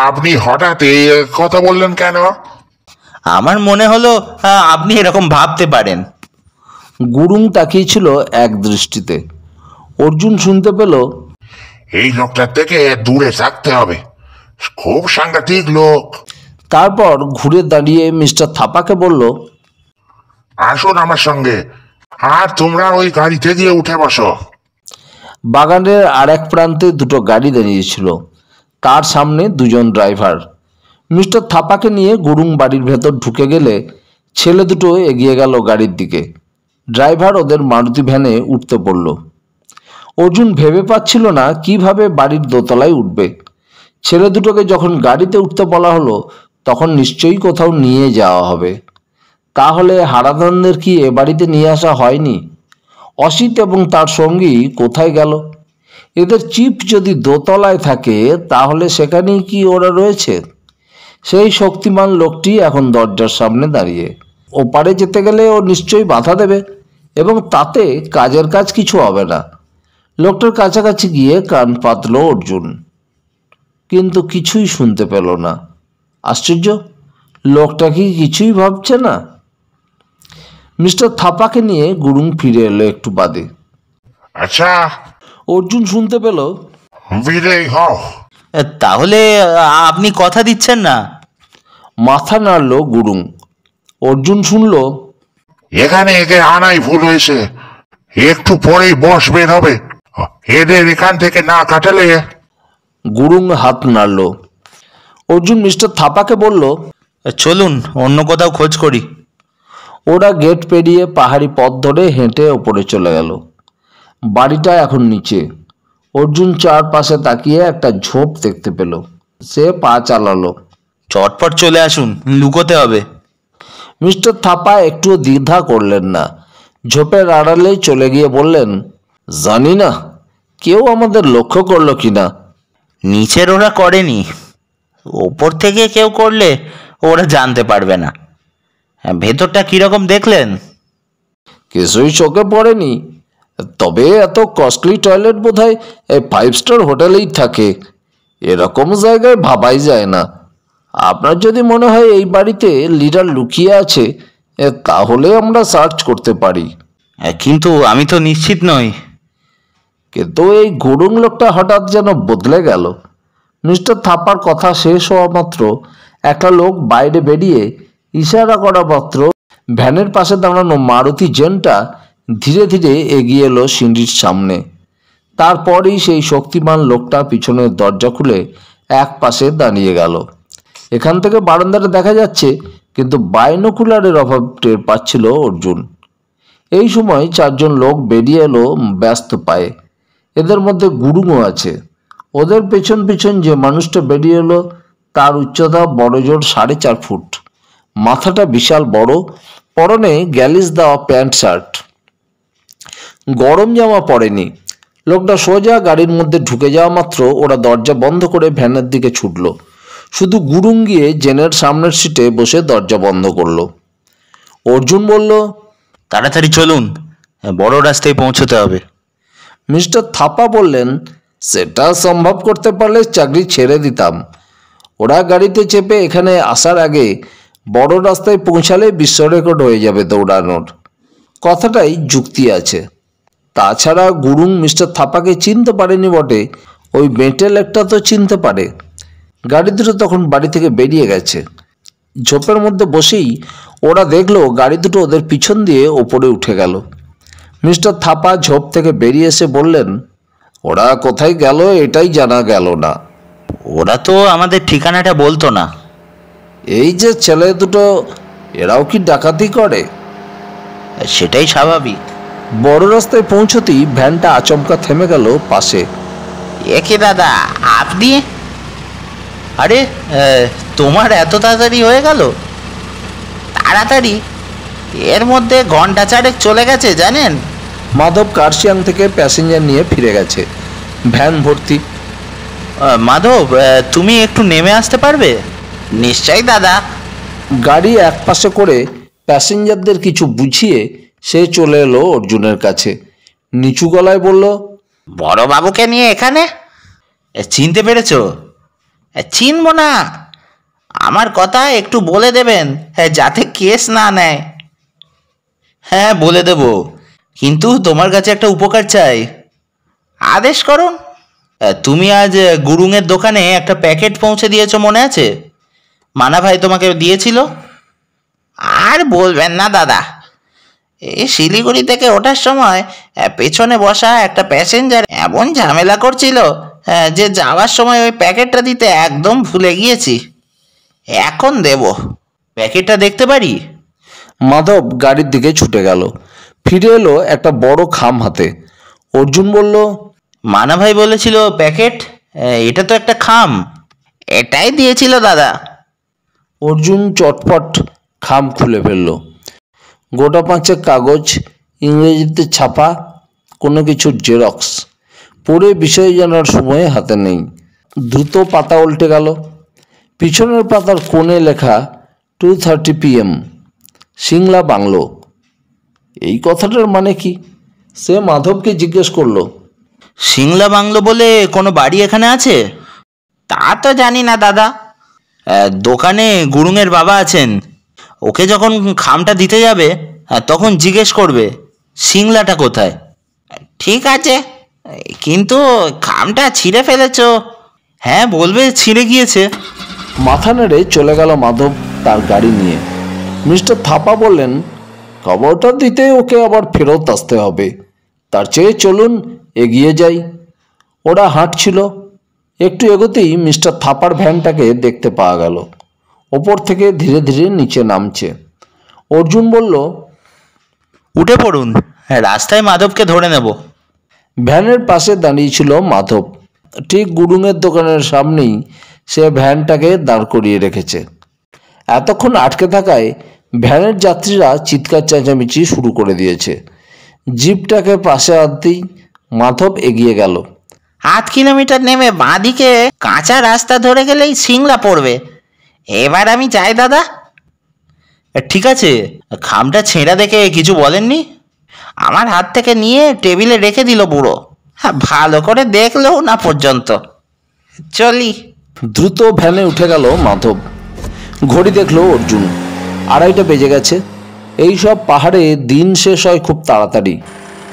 আপনি হঠাৎ এই কথা বললেন কেন? আমার মনে হলো আপনি এরকম ভাবতে পারেন। গুরুং তাকিয়েছিল এক দৃষ্টিতে। অর্জুন শুনতে পেল, এই লোকটার থেকে দূরে থাকতে হবে, খুব সাংঘাতিক লোক। তারপর ঘুরে দাঁড়িয়ে মিস্টার থাপাকে বলল, আসুন আমার সঙ্গে, আর তোমরা ওই গাড়িতে গিয়ে উঠে বসো। বাগানের আর এক প্রান্তে দুটো গাড়ি দাঁড়িয়েছিল, তার সামনে দুজন ড্রাইভার। মিস্টার থাপাকে নিয়ে গুরুং বাড়ির ভেতর ঢুকে গেলে ছেলে দুটো এগিয়ে গেল গাড়ির দিকে। ড্রাইভার ওদের মারুতি ভ্যানে উঠতে পড়ল। অর্জুন ভেবে পাচ্ছিল না কিভাবে বাড়ির দোতলায় উঠবে। ছেলে দুটোকে যখন গাড়িতে উঠতে বলা হলো তখন নিশ্চয়ই কোথাও নিয়ে যাওয়া হবে। তাহলে হারাধনদের কি এ বাড়িতে নিয়ে আসা হয়নি? অসিত এবং তার সঙ্গী কোথায় গেল? এদের চিপ যদি দোতলায় থাকে তাহলে সেখানেই কি ওরা রয়েছে? সেই শক্তিমান লোকটি এখন দরজার সামনে দাঁড়িয়ে। ওপারে যেতে গেলে ও নিশ্চয়ই বাধা দেবে এবং তাতে কাজের কাজ কিছু হবে না। লোকটার কাছাকাছি গিয়ে কান পাতল অর্জুন, কিন্তু কিছুই শুনতে পেল না। আশ্চর্য, লোকটা কি কিছুই ভাবছে না? মিস্টার থাপাকে নিয়ে গুরুং ফিরে এলো একটু বাদে। আচ্ছা, অর্জুন শুনতে পেল, বিদেয় হও। তাহলে আপনি কথা দিচ্ছেন না? মাথা নাড়ল গুরুং। অর্জুন শুনল, এখানে একে আনাই ভুল হয়েছে, একটু পরেই বস বের হবে, এদের এখান থেকে না কাটালে। গুরুং হাত নাড়ল। অর্জুন মিস্টার থাপাকে বলল, চলুন অন্য কোথাও খোঁজ করি। ওরা গেট পেরিয়ে পাহাড়ি পথ ধরে হেঁটে ওপরে চলে গেল। বাড়িটা এখন নিচে। অর্জুন চারপাশে তাকিয়ে একটা ঝোপ দেখতে পেল। সে পা চালালো। চটপট চলে আসুন, লুকোতে হবে। মিস্টার থাপা একটুও দ্বিধা করলেন না। ঝোপের আড়ালে চলে গিয়ে বললেন, জানি না কেউ আমাদের লক্ষ্য করলো কিনা। নিচের ওরা করেনি, ওপর থেকে কেউ করলে ওরা জানতে পারবে না। ভেতরটা কিরকম দেখলেন? কিছুই চোখে পড়েনি, তবে এত কস্টলি টয়লেট বোধহয় এই 5 স্টার হোটেলেই থাকে। এরকম জায়গায় ভাবাই যায় না। আপনার যদি মনে হয় এই বাড়িতে লিডার লুকিয়ে আছে, তাহলে আমরা সার্চ করতে পারি। কিন্তু আমি তো নিশ্চিত নই। কিন্তু এই গুরুং লোকটা হঠাৎ যেন বদলে গেল। মিস্টার থাপার কথা শেষ হওয়া মাত্র একটা লোক বাইরে বেরিয়ে ইশারা করা মাত্র ভ্যানের পাশে দাঁড়ানো মারুতি জেনটা ধীরে ধীরে এগিয়ে এলো সিঁড়ির সামনে। তারপরই সেই শক্তিমান লোকটা পিছনের দরজা খুলে এক পাশে দাঁড়িয়ে গেল। এখান থেকে বারান্দাটা দেখা যাচ্ছে, কিন্তু বাইনোকুলারের অভাব টের পাচ্ছিল অর্জুন। এই সময় 4 জন লোক বেরিয়ে এলো ব্যস্ত পায়ে। এদের মধ্যে গুরুংও আছে। ওদের পেছন পেছন যে মানুষটা বেরিয়ে এলো তার উচ্চতা বড়জোর 4.5 ফুট। মাথাটা বিশাল বড়, পরনে গ্যালিস দেওয়া প্যান্ট শার্ট, গরম জামা পরেনি। লোকটা সোজা গাড়ির মধ্যে ঢুকে যাওয়া মাত্র ওরা দরজা বন্ধ করে ভ্যানের দিকে ছুটল। শুধু গুরুং গিয়ে জেনের সামনের সিটে বসে দরজা বন্ধ করলো। অর্জুন বলল, তাড়াতাড়ি চলুন, বড় রাস্তায় পৌঁছতে হবে। মিস্টার থাপা বললেন, সেটা সম্ভব করতে পারলে চাকরি ছেড়ে দিতাম। ওরা গাড়িতে চেপে এখানে আসার আগে বড় রাস্তায় পৌঁছালে বিশ্ব রেকর্ড হয়ে যাবে দৌড়ানোর। কথাটাই যুক্তি আছে। তাছাড়া গুরুং মিস্টার থাপাকে চিনতে পারেনি বটে, ওই বেঁটেল একটা তো চিনতে পারে। গাড়ি দুটো তখন বাড়ি থেকে বেরিয়ে গেছে। ঝোপের মধ্যে বসেই ওরা দেখলো গাড়ি দুটো ওদের পিছন দিয়ে ওপরে উঠে গেল। মিস্টার থাপা ঝোপ থেকে বেরিয়ে এসে বললেন, ওরা কোথায় গেল এটাই জানা গেল না। ওরা তো আমাদের ঠিকানাটা বলতো না। এই যে ছেলে দুটো, এরাও কি ডাকাতি করে? সেটাই স্বাভাবিক। বড় রাস্তায় পৌঁছতেই ভ্যানটা আচমকা থেমে গেল পাশে। একে দাদা, আপনি? আরে, তোমার এত তাড়াতাড়ি হয়ে গেল? তাড়াতাড়ি? এর মধ্যে ঘন্টা 4 চলে গেছে জানেন। মাধব কার্শিয়াং থেকে প্যাসেঞ্জার নিয়ে ফিরে গেছে, ভ্যান ভর্তি। মাধব, তুমি একটু নেমে আসতে পারবে? নিশ্চয়ই দাদা। গাড়ি এক পাশে করে প্যাসেঞ্জারদের কিছু বুঝিয়ে সে চলে এলো অর্জুনের কাছে। নিচু গলায় বলল, বড় বাবুকে নিয়ে এখানে? চিনতে পেরেছ? চিনবো না? আমার কথা একটু বলে দেবেন, যাতে কেস না নেয়। হ্যাঁ, বলে দেব, কিন্তু তোমার কাছে একটা উপকার চাই। আদেশ করুন। তুমি আজ গুরুংয়ের দোকানে একটা প্যাকেট পৌঁছে দিয়েছো, মনে আছে? মানা ভাই তোমাকে দিয়েছিল। আর বলবেন না দাদা, এই শিলিগুড়ি থেকে ওঠার সময় পেছনে বসা একটা প্যাসেঞ্জার এমন ঝামেলা করছিল যে যাওয়ার সময় ওই প্যাকেটটা দিতে একদম ভুলে গিয়েছি। এখন দেব। প্যাকেটটা দেখতে পারি? মাধব গাড়ির দিকে ছুটে গেল। ফিরে এলো একটা বড় খাম হাতে। অর্জুন বলল, মানা ভাই বলেছিল প্যাকেট, এটা তো একটা খাম। এটাই দিয়েছিল দাদা। অর্জুন চটপট খাম খুলে ফেলল। গোটা 5 কাগজ, ইংরেজিতে ছাপা, কোনো কিছুর জেরক্স। পড়ে বিষয় জানার সময় হাতে নেই। দ্রুত পাতা উল্টে গেল। পিছনের পাতার কোণে লেখা 2:30 PM, সিংলা বাংলো। এই কথাটার মানে কি? সে মাধবকে জিজ্ঞেস করলো। সিংলা বাংলো বলে কোনো বাড়ি এখানে আছে? তা তো জানি না দাদা। দোকানে গুরুঙের বাবা আছেন, ওকে যখন খামটা দিতে যাবে তখন জিজ্ঞেস করবে সিংলাটা কোথায়। ঠিক আছে, কিন্তু খামটা ছিঁড়ে ফেলেছো। হ্যাঁ, বলবে ছিঁড়ে গিয়েছে। মাথা নেড়ে চলে গেল মাধব তার গাড়ি নিয়ে। মিস্টার থাপা বললেন, খবরটা দিতে ওকে আবার ফেরত আসতে হবে, তার চেয়ে চলুন এগিয়ে যাই। ওরা হাঁটছিল। একটু এগোতেই মিস্টার থাপার ভ্যানটাকে দেখতে পাওয়া গেল, ওপর থেকে ধীরে ধীরে নিচে নামছে। অর্জুন বলল, উঠে পড়ুন, রাস্তায় মাধবকে ধরে নেব। ভ্যানের পাশে দাঁড়িয়েছিল মাধব। ঠিক গুরুঙের দোকানের সামনেই সে ভ্যানটাকে দাঁড় করিয়ে রেখেছে। এতক্ষণ আটকে থাকায় ভ্যানের যাত্রীরা চিৎকার চেঁচামেচি শুরু করে দিয়েছে। জিপটাকে পাশে আনতেই মাধব এগিয়ে গেল। 8 কিলোমিটার নেমে বাঁদিকে কাঁচা রাস্তা ধরে গেলেই সিংলা পড়বে। এবার আমি যাই দাদা। ঠিক আছে, খামটা ছেঁড়া দেখে কিছু বলেননি? আমার হাত থেকে নিয়ে টেবিলে রেখে দিল বুড়ো। ভালো করে দেখলেও না পর্যন্ত। চলি। দ্রুত ভ্যানে উঠে গেল মাধব। ঘড়ি দেখলো অর্জুন, 2:30 বেজে গেছে। এইসব পাহাড়ে দিন শেষ হয় খুব তাড়াতাড়ি।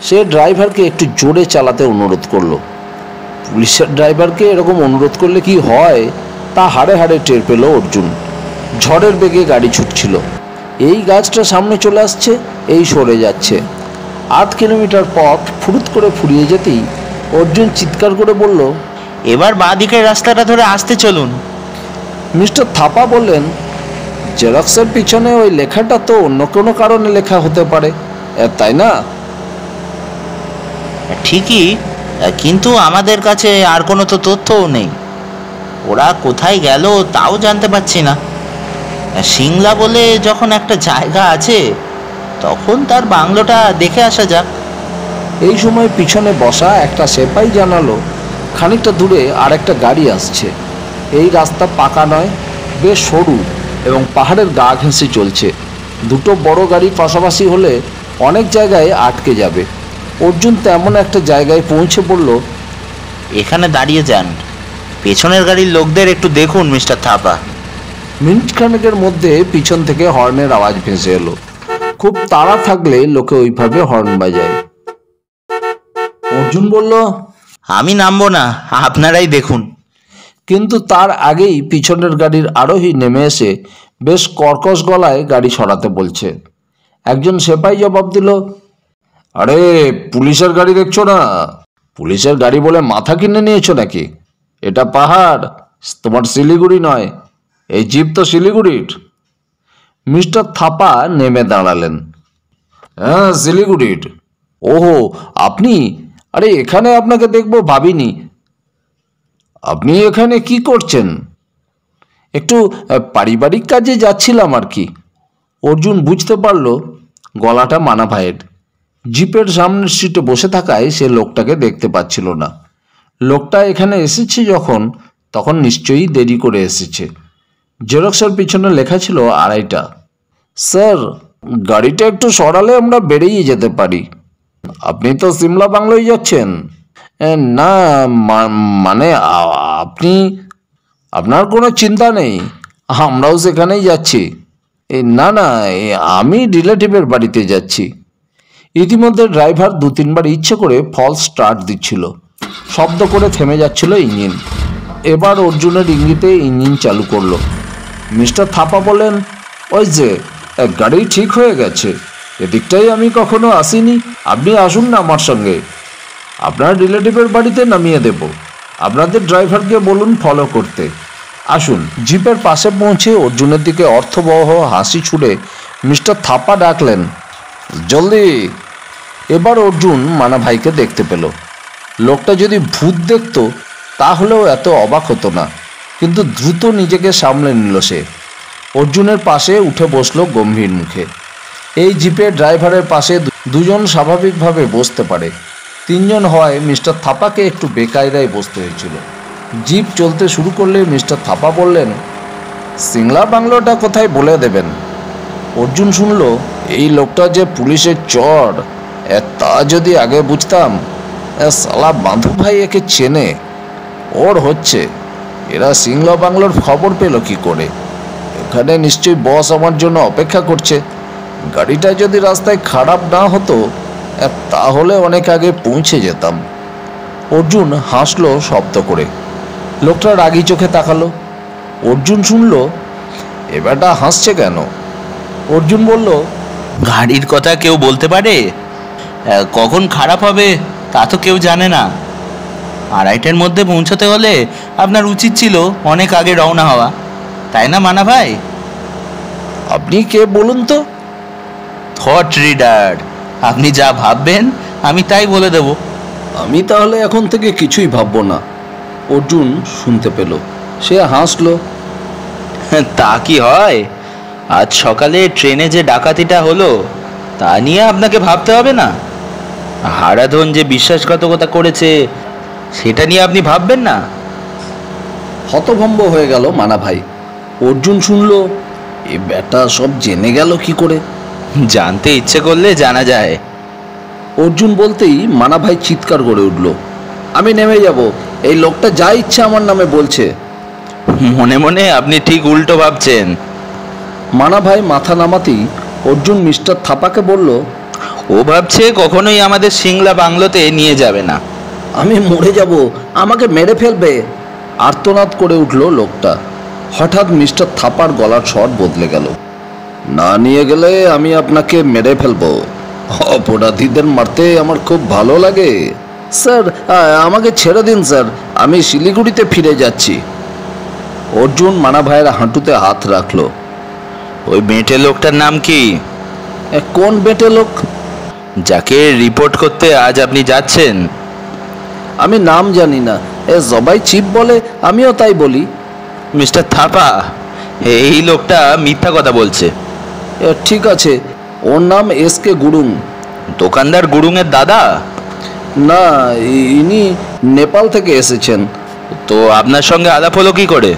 সে ড্রাইভারকে একটু জোরে চালাতে অনুরোধ করলো। পুলিশের ড্রাইভারকে এরকম অনুরোধ করলে কি হয় তা হাড়ে হাড়ে টের পেল অর্জুন। ঝড়ের বেগে গাড়ি ছুটছিল। এই গাছটা সামনে চলে আসছে, এই সরে যাচ্ছে। 8 কিলোমিটার পথ ফুরুত করে ফুরিয়ে যেতেই অর্জুন চিৎকার করে বলল, এবার বাঁদিকের রাস্তাটা ধরে আসতে চলুন। মিস্টার থাপা বললেন, জেরক্সের পিছনে ওই লেখাটা তো অন্য কোনো কারণে লেখা হতে পারে, তাই না? ঠিকই, কিন্তু আমাদের কাছে আর কোনো তো তথ্যও নেই। ওরা কোথায় গেল তাও জানতে পারছি না। সিংলা বলে যখন একটা জায়গা আছে তখন তার বাংলোটা দেখে আসা যাক। এই সময় পিছনে বসা একটা সেপাই জানালো, খানিকটা দূরে আর একটা গাড়ি আসছে। এই রাস্তা পাকা নয়, বেশ সরু এবং পাহাড়ের গা ঘেঁষে চলছে। দুটো বড় গাড়ি পাশাপাশি হলে অনেক জায়গায় আটকে যাবে। অর্জুন তেমন একটা জায়গায় পৌঁছে পড়ল। এখানে দাঁড়িয়ে যান, পেছনের গাড়ির লোকদের একটু দেখুন মিস্টার থাপা। মিনিট খানেকের মধ্যে পিছন থেকে হর্নের আওয়াজ ভেসে এলো। খুব তাড়া থাকলে লোকে ওইভাবে হর্ন বাজায়। অর্জুন বলল, আমি নামবো না, আপনারাই দেখুন। কিন্তু তার আগেই পিছনের গাড়ির আরোহী নেমে এসে বেশ কর্কশ গলায় গাড়ি সরাতে বলছে। একজন সেপাই জবাব দিল, আরে পুলিশের গাড়ি দেখছো না? পুলিশের গাড়ি বলে মাথা কিনে নিয়েছো নাকি? এটা পাহাড়, তোমার শিলিগুড়ি নয়। এই জিপ তো শিলিগুড়ির। মিস্টার থাপা নেমে দাঁড়ালেন। হ্যাঁ, শিলিগুড়ির। ওহো, আপনি? আরে এখানে আপনাকে দেখবো ভাবিনি। আপনি এখানে কি করছেন? একটু পারিবারিক কাজে যাচ্ছিলাম আর কি। অর্জুন বুঝতে পারল গলাটা মানা ভাইয়ের। জিপের সামনের সিটে বসে থাকায় সে লোকটাকে দেখতে পাচ্ছিল না। লোকটা এখানে এসেছে যখন, তখন নিশ্চয়ই দেরি করে এসেছে। জেরক্সের পিছনে লেখা ছিল 2:30। স্যার, গাড়িটা একটু সরালে আমরা বেরিয়ে যেতে পারি। আপনি তো সিমলা বাংলোয় যাচ্ছেন? না, মানে আপনি, আপনার কোনো চিন্তা নেই, আমরাও সেখানেই যাচ্ছি। না না, আমি রিলেটিভের বাড়িতে যাচ্ছি। ইতিমধ্যে ড্রাইভার 2-3 বার ইচ্ছে করে ফলস স্টার্ট দিচ্ছিল। শব্দ করে থেমে যাচ্ছিল ইঞ্জিন। এবার অর্জুনের ইঙ্গিতে ইঞ্জিন চালু করলো। মিস্টার থাপা বললেন, ওই যে গাড়ি ঠিক হয়ে গেছে, এদিকটাই আমি কখনো আসিনি। আপনি আসুন না আমার সঙ্গে, আপনার রিলেটিভের বাড়িতে নামিয়ে দেব। আপনাদের ড্রাইভারকে বলুন ফলো করতে। আসুন। জিপের পাশে পৌঁছে অর্জুনের দিকে অর্থবহ হাসি ছুড়ে মিস্টার থাপা ডাকলেন, জলদি। এবার অর্জুন মানা ভাইকে দেখতে পেল। লোকটা যদি ভূত দেখত তাহলেও এত অবাক হতো না, কিন্তু দ্রুত নিজেকে সামলে নিল সে। অর্জুনের পাশে উঠে বসলো গম্ভীর মুখে। এই জিপের ড্রাইভারের পাশে দুজন স্বাভাবিকভাবে বসতে পারে, 3 জন হওয়ায় মিস্টার থাপাকে একটু বেকায়দায় বসতে হয়েছিল। জিপ চলতে শুরু করলে মিস্টার থাপা বললেন, সিংলা বাংলোটা কোথায় বলে দেবেন। অর্জুন শুনল এই লোকটা যে পুলিশের চর, তা যদি আগে বুঝতাম। সালা বাঁধু ভাই একে চেনে, ওর হচ্ছে। এরা সিংলা বাংলোর খবর পেল কি করে? এখানে নিশ্চয়ই বস আমার জন্য অপেক্ষা করছে। গাড়িটা যদি রাস্তায় খারাপ না হতো তাহলে অনেক আগে পৌঁছে যেতাম। অর্জুন হাসলো শব্দ করে। লোকটা রাগি চোখে তাকালো। অর্জুন শুনল এ বেটা হাসছে কেন? অর্জুন বলল, গাড়ির কথা কেউ বলতে পারে? কখন খারাপ হবে তা তো কেউ জানে না। 2:30টার মধ্যে পৌঁছতে হলে আপনার উচিত ছিল অনেক আগে রওনা হওয়া, তাই না মানা ভাই? আপনি কে বলুন তো? Thought reader. আপনি যা ভাববেন আমি তাই বলে দেব। আমি তাহলে এখন থেকে কিছুই ভাববো না। অর্জুন শুনতে পেল। সে হাসলো। তা কি হয়? আজ সকালে ট্রেনে যে ডাকাতিটা হলো তা নিয়ে আপনাকে ভাবতে হবে না? হারাধন যে বিশ্বাসঘাতকতা করেছে সেটা নিয়ে আপনি ভাববেন না? হতভম্ব হয়ে গেল মানা ভাই। অর্জুন শুনল এ বেটা সব জেনে গেল কি করে? জানতে ইচ্ছে করলে জানা যায়। অর্জুন বলতেই মানা ভাই চিৎকার করে উঠল, আমি নেমে যাব। এই লোকটা যা ইচ্ছা আমার নামে বলছে। মনে মনে আপনি ঠিক উল্টো ভাবছেন। মানা ভাই মাথা নামাতেই অর্জুন মিস্টার থাপাকে বলল, ও ভাবছে কখনোই আমাদের সিংলা বাংলোতে নিয়ে যাবে না। আমি মরে যাব, আমাকে মেরে ফেলবে। আর্তনাদ করে উঠল লোকটা। হঠাৎ মিস্টার থাপার গলার স্বর বদলে গেল। না নিয়ে গেলে আমি আপনাকে মেরে ফেলবো। অপরাধীদের মারতে আমার খুব ভালো লাগে। স্যার আমাকে ছেড়ে দিন স্যার, আমি শিলিগুড়িতে ফিরে যাচ্ছি। অর্জুন মানা ভাইয়ের হাঁটুতে হাত রাখলো। ওই বেঁটে লোকটার নাম কি? কোন বেঁটে লোক? যাকে রিপোর্ট করতে আজ আপনি যাচ্ছেন। আমি নাম জানি না, সবাই চিপ বলে, আমিও তাই বলি। মিস্টার থাপা, এই লোকটা মিথ্যা কথা বলছে। ঠিক আছে, ওর নাম এসকে গুরুং। দোকানদার গুরুংয়ের দাদা? না, ইনি নেপাল থেকে এসেছেন। তো আপনার সঙ্গে আলাপ হলো কি করে?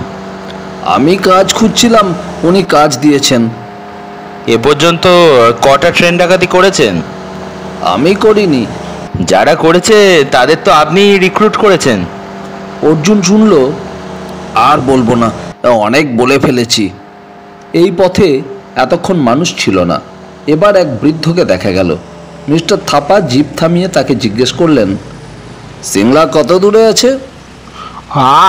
আমি কাজ খুঁজছিলাম, উনি কাজ দিয়েছেন। এ পর্যন্ত কটা ট্রেন ডাকাতি করেছেন? আমি করিনি। যারা করেছে তাদের তো আপনি রিক্রুট করেছেন। অর্জুন শুনল আর বলবো না, অনেক বলে ফেলেছি। এই পথে এতক্ষণ মানুষ ছিল না। এবার এক বৃদ্ধকে দেখা গেল। মিস্টার থাপা জিপ থামিয়ে তাকে জিজ্ঞেস করলেন, সিংলা কত দূরে আছে?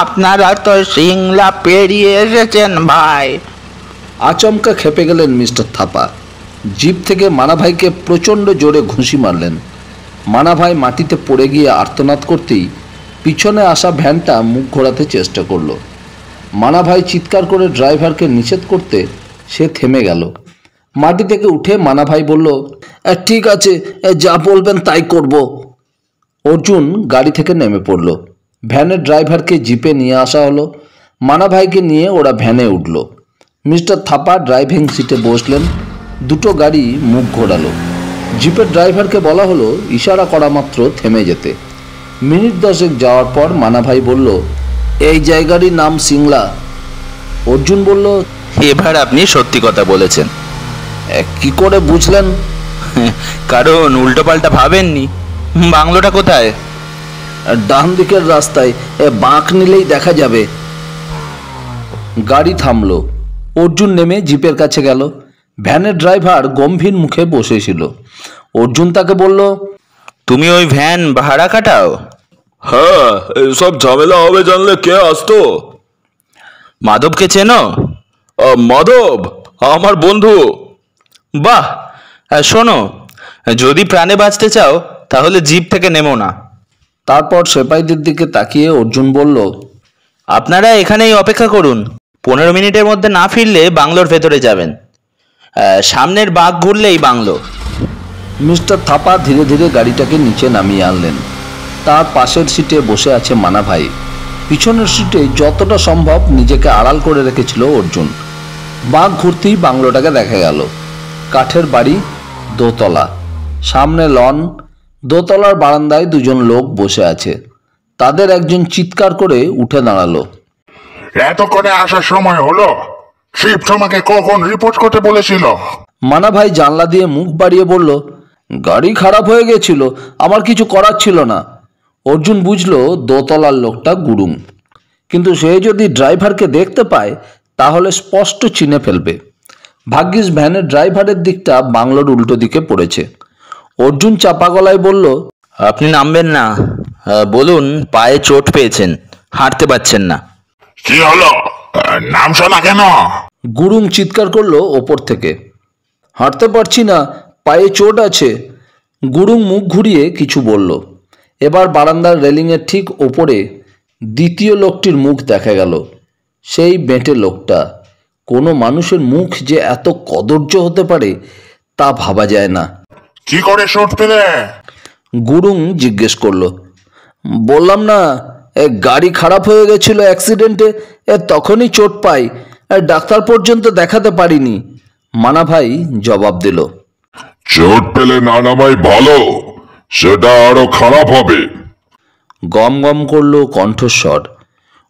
আপনারা তো সিংলা পেরিয়ে এসেছেন ভাই। আচমকা খেপে গেলেন মিস্টার থাপা। জিপ থেকে মানা ভাইকে প্রচণ্ড জোরে ঘুষি মারলেন। মানা ভাই মাটিতে পড়ে গিয়ে আর্তনাদ করতেই পিছনে আসা ভ্যানটা মুখ ঘোরাতে চেষ্টা করলো। মানা ভাই চিৎকার করে ড্রাইভারকে নিষেধ করতে সে থেমে গেল। মাটি থেকে উঠে মানা ভাই বলল, ঠিক আছে, যা বলবেন তাই করব। অর্জুন গাড়ি থেকে নেমে পড়ল। ভ্যানের ড্রাইভারকে জিপে নিয়ে আসা হলো। মানা ভাইকে নিয়ে ওরা ভ্যানে উঠল। মিস্টার থাপা ড্রাইভিং সিটে বসলেন। দুটো গাড়ি মুখ ঘোরালো। জিপের ড্রাইভারকে বলা হলো ইশারা করা মাত্র থেমে যেতে। মিনিট 10 যাওয়ার পর মানা ভাই বলল, এই জায়গারই নাম সিংলা। অর্জুন বলল, এবার আপনি সত্যি কথা বলেছেন। কি করে বুঝলেন? কারণ উল্টোপাল্টা ভাবেননি। বাংলোটা কোথায়? ডান দিকের রাস্তায়, বাঁক নিলেই দেখা যাবে। গাড়ি থামলো। অর্জুন নেমে জিপের কাছে গেল। ভ্যানের ড্রাইভার গম্ভীর মুখে বসেছিল। অর্জুন তাকে বলল, তুমি ওই ভ্যান ভাড়া কাটাও? হ্যাঁ, এসব ঝামেলা হবে জানলে কে আসতো? মাধবকে চেনো? মাধব আমার বন্ধু। বাহ, শোনো, যদি প্রাণে বাঁচতে চাও তাহলে জিপ থেকে নেমো না। তারপর সেপাইদের দিকে তাকিয়ে অর্জুন বলল, আপনারা এখানেই অপেক্ষা করুন। 15 মিনিটের মধ্যে না ফিরলে বাংলোর ভেতরে যাবেন। সামনের বাঁক ঘুরলেই বাংলো। মিস্টার থাপা ধীরে ধীরে গাড়িটাকে নিচে নামিয়ে আনলেন। তার পাশের সিটে বসে আছে মানা ভাই। পিছনের সিটে যতটা সম্ভব নিজেকে আড়াল করে রেখেছিল অর্জুন। বাঁক ঘুরতেই বাংলোটাকে দেখা গেল। কাঠের বাড়ি, দোতলা, সামনে লন। দোতলার বারান্দায় দুজন লোক বসে আছে। তাদের একজন চিৎকার করে উঠে দাঁড়ালো, এতক্ষণে আসার সময় হলো? চিফ তোমাকে কখন রিপোর্ট করতে বলেছিল? মানা ভাই জানলা দিয়ে মুখ বাড়িয়ে বলল, গাড়ি খারাপ হয়ে গেছিল, আমার কিছু করার ছিল না। অর্জুন বুঝলো দোতলার লোকটা গুরুং, কিন্তু সে যদি ড্রাইভারকে দেখতে পায় তাহলে স্পষ্ট চিনে ফেলবে। ভাগ্যিস ভ্যানের ড্রাইভারের দিকটা বাংলোর উল্টো দিকে পড়েছে। অর্জুন চাপা গলায় বলল, আপনি নামবেন না, বলুন পায়ে চোট পেয়েছেন, হাঁটতে পারছেন না। কি হলো, নামছো না কেন? গুরুং চিৎকার করলো ওপর থেকে। হাঁটতে পারছি না, পায়ে চোট আছে। গুরুং মুখ ঘুরিয়ে কিছু বলল। এবার বারান্দার রেলিংয়ের ঠিক ওপরে দ্বিতীয় লোকটির মুখ দেখা গেল। সেই বেঁটে লোকটা। কোনো মানুষের মুখ যে এত কদর্য হতে পারে তা ভাবা যায় না। কি করে চোট পেলে? গুরুং জিজ্ঞেস করলো। বললাম না, গাড়ি খারাপ হয়ে গেছিল অ্যাক্সিডেন্টে, তখনই চোট পাই, ডাক্তার পর্যন্ত দেখাতে পারিনি। মানা ভাই জবাব দিল। চোট পেলে না নামাই ভালো, সেটা আরো খারাপ হবে। গম গম করলো কণ্ঠস্বর।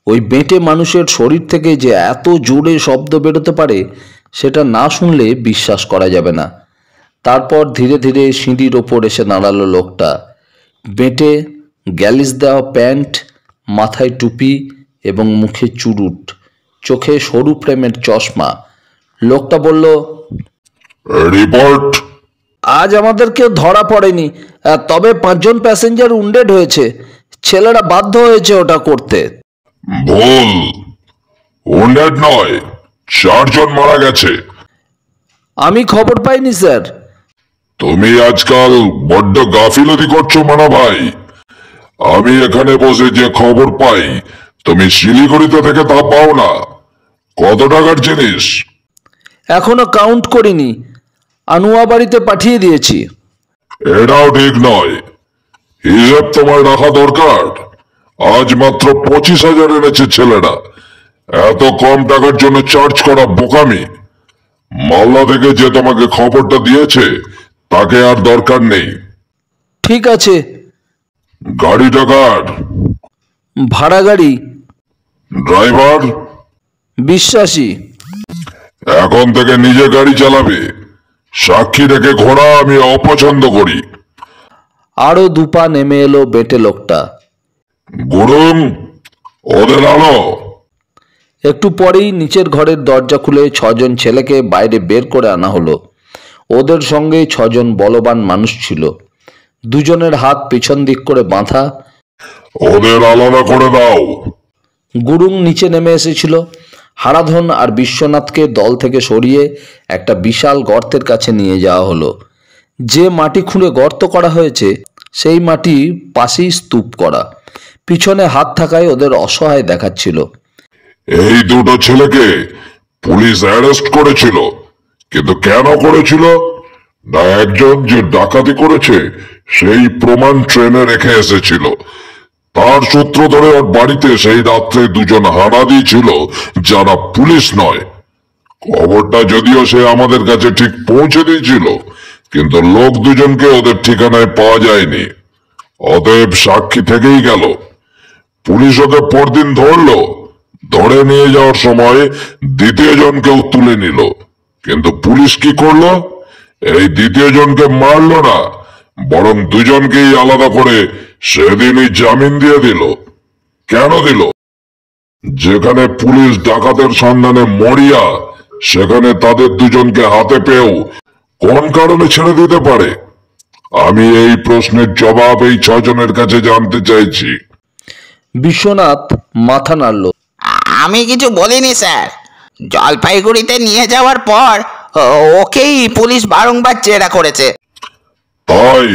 ওই বেঁটে মানুষের শরীর থেকে যে এত জোরে শব্দ বেরোতে পারে সেটা না শুনলে বিশ্বাস করা যাবে না। তারপর ধীরে ধীরে সিঁড়ির ওপর এসে দাঁড়ালো লোকটা। বেঁটে, গ্যালিস দেওয়া প্যান্ট, মাথায় টুপি এবং মুখে চুরুট, চোখে সরু ফ্রেমের চশমা। লোকটা বলল, রিপোর্ট? আজ আমাদের কেউ ধরা পড়েনি, তবে 5 জন প্যাসেঞ্জার উন্ডেড হয়েছে। ছেলেরা বাধ্য হয়েছে ওটা করতে। ভুল, উন্ডেড নয়, 4 জন মারা গেছে। আমি খবর পাইনি স্যার। তুমি আজকাল বড্ড গাফিলতি করছো মানা ভাই। আমি এখানে বসে যে খবর পাই তুমি শিলিগুড়িতে থেকে তা পাও না। কত টাকার জিনিস? এখনো কাউন্ট করিনি, আনুয়া বাড়িতে পাঠিয়ে দিয়েছি। এটাও ঠিক নয়, হিসেব তোমার রাখা দরকার। আজ মাত্র 25,000 এনেছে ছেলেরা। এত কম টাকার জন্য চার্জ করা বোকামি। মালদা থেকে যে তোমাকে খবরটা দিয়েছে তাকে আর দরকার নেই। ঠিক আছে। গাড়িটা কার? ভাড়া গাড়ি। ড্রাইভার? বিশ্বাসী। এখন থেকে নিজে গাড়ি চালাবে। সাক্ষী রেখে ঘোড়া আমি অপছন্দ করি। আরো 2 পা নেমে এলো বেটে লোকটা। গুরুং, ওদের আলো। একটু পরেই নিচের ঘরের দরজা খুলে 6 জন ছেলেকে বাইরে বের করে আনা হলো। ওদের সঙ্গে 6 জন বলবান মানুষ ছিল। 2 জনের হাত পিছন দিক করে বাঁধা। ওদের আলাদা করে দাও। গুরুং নিচে নেমে এসেছিল। হারাধন আর বিশ্বনাথকে দল থেকে সরিয়ে একটা বিশাল গর্তের কাছে নিয়ে যাওয়া হলো। যে মাটি খুঁড়ে গর্ত করা হয়েছে সেই মাটি পাশেই স্তূপ করা। পিছনে হাত থাকায় ওদের অসহায় দেখাচ্ছিল। এই 2টো ছেলেকে পুলিশ অ্যারেস্ট করেছিল, কিন্তু কেন করেছিল না, একজন যে ডাকাতি করেছে সেই প্রমাণ ট্রেনে রেখে এসেছিল। তার সূত্র ধরে ওর বাড়িতে সেই রাত্রে 2 জন হানা দিয়েছিল যারা পুলিশ নয়। খবরটা যদিও সে আমাদের কাছে ঠিক পৌঁছে দিয়েছিল, কিন্তু লোক 2 জনকে ওদের ঠিকানায় পাওয়া যায়নি। অতএব সাক্ষী থেকেই গেল। পুলিশ ওকে পরদিন ধরলো। ধরে নিয়ে যাওয়ার সময় 2য় জনকেও তুলে নিল, কিন্তু পুলিশ কি করলো, এই 2য় জনকে মারলো না, বরং 2 জনকেই আলাদা করে সেদিনই জামিন দিয়ে দিল। কেন দিল? যেখানে পুলিশ ডাকাতের সন্ধানে মরিয়া, সেখানে তাদের 2 জনকে হাতে পেয়েও কোন কারণে ছেড়ে দিতে পারে? আমি এই প্রশ্নের জবাব এই 6 জনের কাছে জানতে চাইছি। বিশ্বনাথ মাথা নাড়ল। আমি কিছু বলিনি স্যার। জলপাইগুড়িতে নিয়ে যাওয়ার পর ওকেই পুলিশ বারংবার জেরা করেছে। তাই?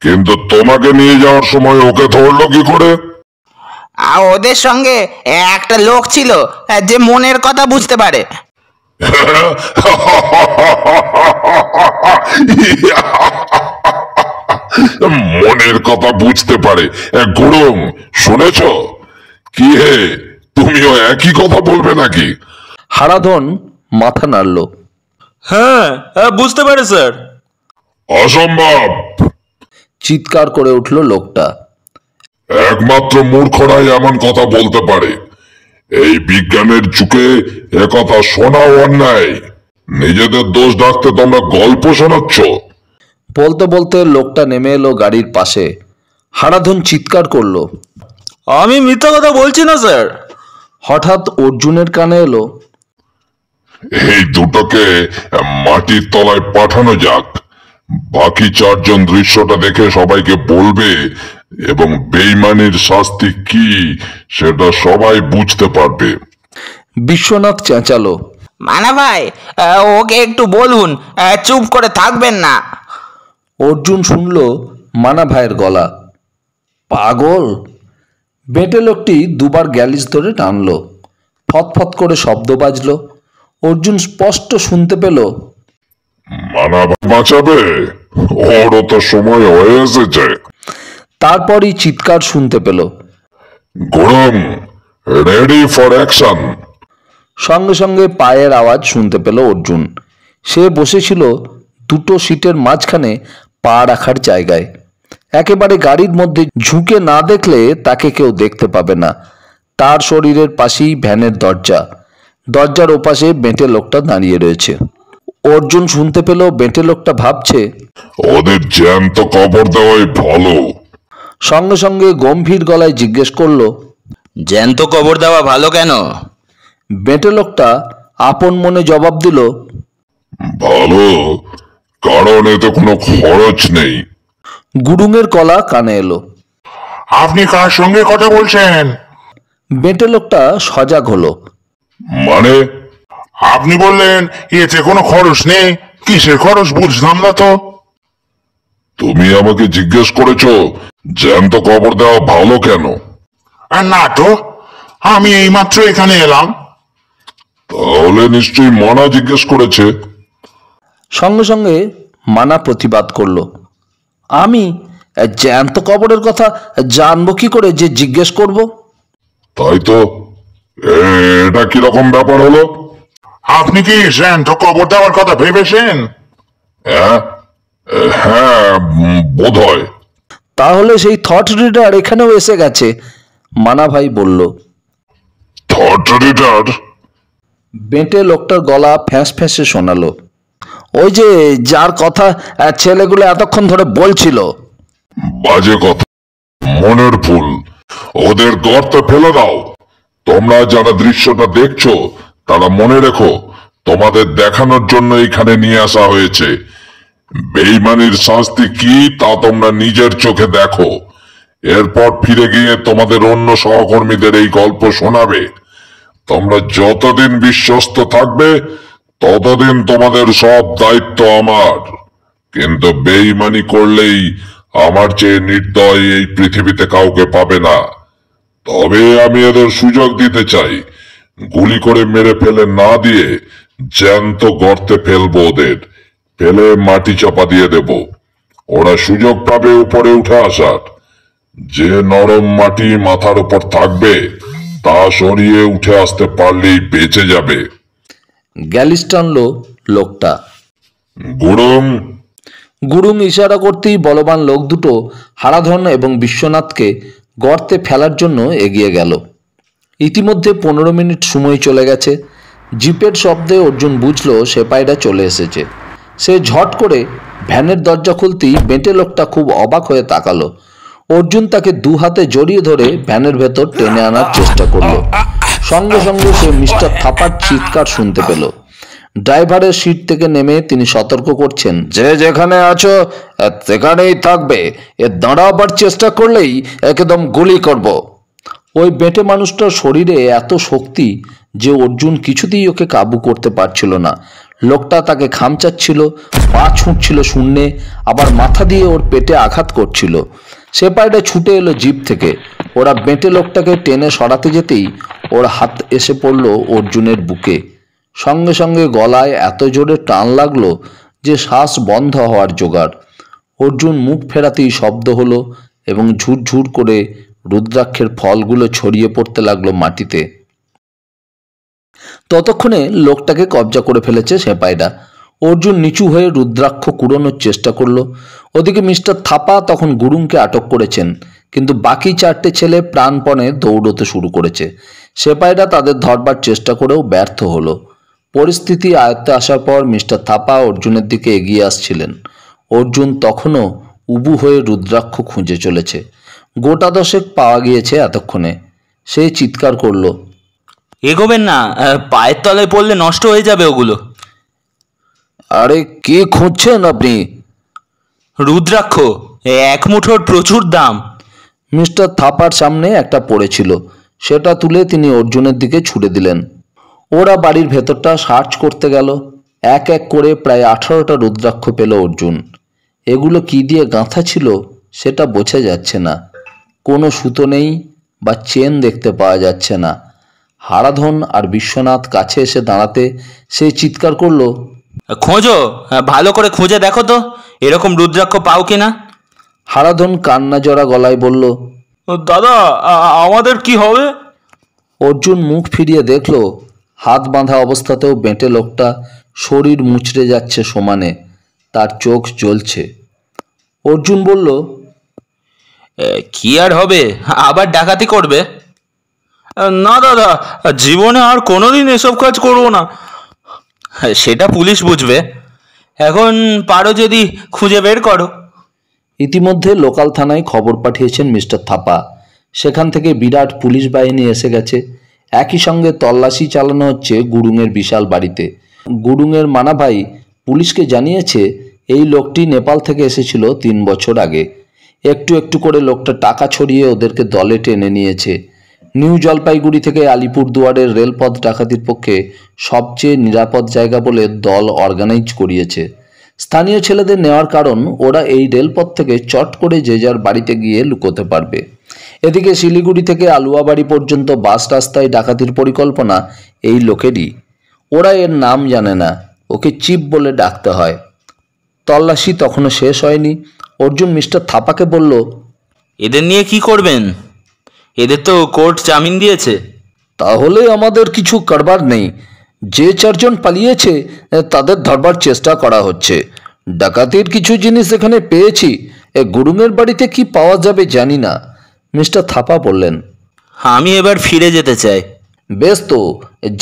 কিন্তু তোমাকে নিয়ে যাওয়ার সময় ওকে ধরলো কি করে? আর ওদের সঙ্গে একটা লোক ছিল যে মনের কথা বুঝতে পারে। মনের কথা বুঝতে পারে? গুরুং, শুনেছ? কি হে, তুমিও একই কথা বলবে নাকি? হারাধন মাথা নাড়ল। হ্যাঁ, বুঝতে পারে স্যার। অসম্ভব! চিৎকার করে উঠল লোকটা। একমাত্র মূর্খরাই এমন কথা বলতে পারে। এই বিজ্ঞানের যুগে একথা শোনাও অন্যায়। নিজেদের দোষ ডাকতে তোমরা গল্প শোনাচ্ছ। বলতে বলতে লোকটা নেমে এলো গাড়ির পাশে। হারাধন চিৎকার করলো, আমি মিথ্যা কথা বলছি না স্যার। হঠাৎ অর্জুনের কানে এলো, এই দুটোকে মাটির তলায় পাঠানো যাক। বাকি চারজন দৃশ্যটা দেখে সবাইকে বলবে এবং বেঈমানির শাস্তি কি সেটা সবাই বুঝতে পারবে। বিশ্বনাথ চেঁচালো, মানা ভাই, ওকে একটু বলুন, চুপ করে থাকবেন না। অর্জুন শুনল মানা ভাইয়ের গলা। পাগল! বেটে লোকটি দুবার গ্যালিস ধরে টানলো। ফতফত করে শব্দ বাজল। অর্জুন স্পষ্ট শুনতে পেল, মানা বাঁচাবে, ওরও তো সময় হয়ে এসেছে। তারপরই চিৎকার শুনতে পেল, গুরুং, রেডি ফর অ্যাকশন। সঙ্গে সঙ্গে পায়ের আওয়াজ শুনতে পেল অর্জুন। সে বসেছিল দুটো সিটের মাঝখানে, পা রাখার জায়গায়। একেবারে গাড়ির মধ্যে ঝুঁকে না দেখলে তাকে কেউ দেখতে পাবে না। তার শরীরের পাশেই ভ্যানের দরজা। দরজার ওপাশে বেঁটে লোকটা দাঁড়িয়ে রয়েছে। অর্জুন শুনতে পেল বেঁটে লোকটা ভাবছে, ওদের জ্যান্ত কবর দেওয়াই ভালো। সঙ্গে সঙ্গে গম্ভীর গলায় জিজ্ঞেস করলো, জ্যান্ত কবর দেওয়া ভালো কেন? বেঁটে লোকটা আপন মনে জবাব দিল, ভালো কারণ এতে কোনো খরচ নেই। গুরুঙের গলা কানে এলো, আপনি কার সঙ্গে কথা বলছেন? বেঁটে লোকটা সজাগ হলো। মানে আপনি বললেন এতে কোনো খরচ নেই, কিসের খরচ বুঝলাম না তো। তুমি আমাকে জিজ্ঞেস করেছো জ্যান্ত কবর দেওয়া ভালো কেন? না তো, আমি এইমাত্র এখানে এলাম। তাহলে নিশ্চয়ই মানা জিজ্ঞেস করেছে। সঙ্গে সঙ্গে মানা প্রতিবাদ করলো, আমি জ্যান্ত কবরের কথা জানবো কি করে যে জিজ্ঞেস করব? তাই তো, এটা কিরকম ব্যাপার হলো? আপনি কি জ্যান্ত কবর দেওয়ার কথা ভেবেছেন? হ্যাঁ, বোধ হয়। তাহলে সেই থট রিডার এখানেও এসে গেছে, মানা ভাই বলল। Thought reader? বেঁটে লোকটার গলা ফ্যাঁস ফ্যাঁসে শোনালো, ওই যে যার কথা ছেলেগুলো এতক্ষণ ধরে বলছিল। বাজে কথা, মনের ভুল। ওদের গর্তে ফেলে দাও। তোমরা যারা দৃশ্যটা দেখছো তারা মনে রেখো, তোমাদের দেখানোর জন্য এখানে নিয়ে আসা হয়েছে। বেঈমানির শাস্তি কি তা তোমরা নিজের চোখে দেখো। এরপর ফিরে গিয়ে তোমাদের অন্য সহকর্মীদের এই গল্প শোনাবে। তোমরা যতদিন বিশ্বস্ত থাকবে ততদিন তোমাদের সব দায়িত্ব আমার। কিন্তু বেঈমানি করলেই আমার চেয়ে নির্দয় এই পৃথিবীতে কাউকে পাবে না। তবে আমি এদের সুযোগ দিতে চাই, গুলি করে মেরে ফেলে না দিয়ে জ্যান্ত গর্তে ফেলবো ওদের, ফেলে মাটি চাপা দিয়ে দেব। ওরা সুযোগ পাবে উপরে উঠে আসার। যে নরম মাটি মাথার উপর থাকবে তা সরিয়ে উঠে আসতে পারলেই বেঁচে যাবে। গ্যালিস টানলো লোকটা। গুরুং। গুরুং ইশারা করতেই বলবান লোক দুটো হারাধন এবং বিশ্বনাথকে গর্তে ফেলার জন্য এগিয়ে গেল। ইতিমধ্যে 15 মিনিট সময় চলে গেছে। জিপের শব্দে অর্জুন বুঝল সেপাইরা চলে এসেছে। সে ঝট করে ভ্যানের দরজা খুলতেই বেঁটে লোকটা খুব অবাক হয়ে তাকালো। অর্জুন তাকে দু হাতে জড়িয়ে ধরে ভ্যানের ভেতর টেনে আনার চেষ্টা করলো। সঙ্গে সঙ্গে সে মিস্টার থাপার চিৎকার শুনতে পেল। ড্রাইভারের সিট থেকে নেমে তিনি সতর্ক করছেন, যে যেখানে আছো সেখানেই থাকবে, এ দাঁড়াবার চেষ্টা করলেই একদম গুলি করব। ওই বেঁটে মানুষটার শরীরে এত শক্তি যে অর্জুন কিছুতেই ওকে কাবু করতে পারছিল না। লোকটা তাকে খামচাচ্ছিল, পা ছুঁটছিল শূন্যে, আবার মাথা দিয়ে ওর পেটে আঘাত করছিল। সেপাইটা ছুটে এলো জিপ থেকে। ওরা বেঁটে লোকটাকে টেনে সরাতে যেতেই ওর হাত এসে পড়ল অর্জুনের বুকে। সঙ্গে সঙ্গে গলায় এত জোরে টান লাগলো যে শ্বাস বন্ধ হওয়ার জোগাড়। অর্জুন মুখ ফেরাতেই শব্দ হলো এবং ঝুরঝুর করে রুদ্রাক্ষের ফলগুলো ছড়িয়ে পড়তে লাগলো মাটিতে। ততক্ষণে লোকটাকে কবজা করে ফেলেছে সেপাইরা। অর্জুন নিচু হয়ে রুদ্রাক্ষ কুড়োনোর চেষ্টা করলো। ওদিকে মিস্টার থাপা তখন গুরুংকে আটক করেছেন, কিন্তু বাকি 4টে ছেলে প্রাণপণে দৌড়তে শুরু করেছে। সেপাইরা তাদের ধরবার চেষ্টা করেও ব্যর্থ হলো। পরিস্থিতি আয়ত্তে আসার পর মিস্টার থাপা অর্জুনের দিকে এগিয়ে আসছিলেন। অর্জুন তখনও উবু হয়ে রুদ্রাক্ষ খুঁজে চলেছে। গোটা 10 পাওয়া গিয়েছে এতক্ষণে। সে চিৎকার করলো, এগোবেন না, পায়ের তলায় পড়লে নষ্ট হয়ে যাবে ওগুলো। আরে কে খুঁজছেন আপনি? রুদ্রাক্ষ, 1 মুঠোর প্রচুর দাম। মিস্টার থাপার সামনে একটা পড়েছিল, সেটা তুলে তিনি অর্জুনের দিকে ছুড়ে দিলেন। ওরা বাড়ির ভেতরটা সার্চ করতে গেল। এক এক করে প্রায় 18টা রুদ্রাক্ষ পেল অর্জুন। এগুলো কি দিয়ে গাঁথা ছিল সেটা বোঝা যাচ্ছে না। কোনো সুতো নেই বা চেন দেখতে পাওয়া যাচ্ছে না। হারাধন আর বিশ্বনাথ কাছে এসে দাঁড়াতে সে চিৎকার করলো, খোঁজো, ভালো করে খুঁজে দেখো তো এরকম রুদ্রাক্ষ পাও কিনা। হারাধন কান্না জড়া গলায় বলল, দাদা, আমাদের কি হবে? অর্জুন মুখ ফিরিয়ে দেখল হাত বাঁধা অবস্থাতেও বেঁটে লোকটা শরীর মুচড়ে যাচ্ছে সমানে, তার চোখ জ্বলছে। অর্জুন বলল, কি আর হবে, আবার ডাকাতি করবে? না দাদা, জীবনে আর কোনোদিন এসব কাজ করবো না। সেটা পুলিশ বুঝবে, এখন পারো যদি খুঁজে বের করো। ইতিমধ্যে লোকাল থানায় খবর পাঠিয়েছেন মিস্টার থাপা। সেখান থেকে বিরাট পুলিশ বাহিনী এসে গেছে। একই সঙ্গে তল্লাশি চালানো হচ্ছে গুডুংয়ের বিশাল বাড়িতে। গুডুংয়ের মানা ভাই পুলিশকে জানিয়েছে এই লোকটি নেপাল থেকে এসেছিল 3 বছর আগে। একটু একটু করে লোকটা টাকা ছড়িয়ে ওদেরকে দলে টেনে নিয়েছে। নিউ জলপাইগুড়ি থেকে আলিপুরদুয়ারের রেলপথ ডাকাতির পক্ষে সবচেয়ে নিরাপদ জায়গা বলে দল অর্গানাইজ করিয়েছে। স্থানীয় ছেলেদের নেওয়ার কারণ ওরা এই রেলপথ থেকে চট করে যে যার বাড়িতে গিয়ে লুকোতে পারবে। এদিকে শিলিগুড়ি থেকে আলুয়াবাড়ি পর্যন্ত বাস রাস্তায় ডাকাতির পরিকল্পনা এই লোকেরই। ওরা এর নাম জানে না, ওকে চিপ বলে ডাকতে হয়। তল্লাশি তখনও শেষ হয়নি। অর্জুন মিস্টার থাপাকে বলল, এদের নিয়ে কি করবেন? এদের তো কোর্ট জামিন দিয়েছে। তাহলে আমাদের কিছু করবার নেই। যে 4 জন পালিয়েছে তাদের ধরবার চেষ্টা করা হচ্ছে। ডাকাতির কিছু জিনিস এখানে পেয়েছি, গুডুংয়ের বাড়িতে কি পাওয়া যাবে জানি না, মিস্টার থাপা বললেন। আমি এবার ফিরে যেতে চাই। বেশ, তো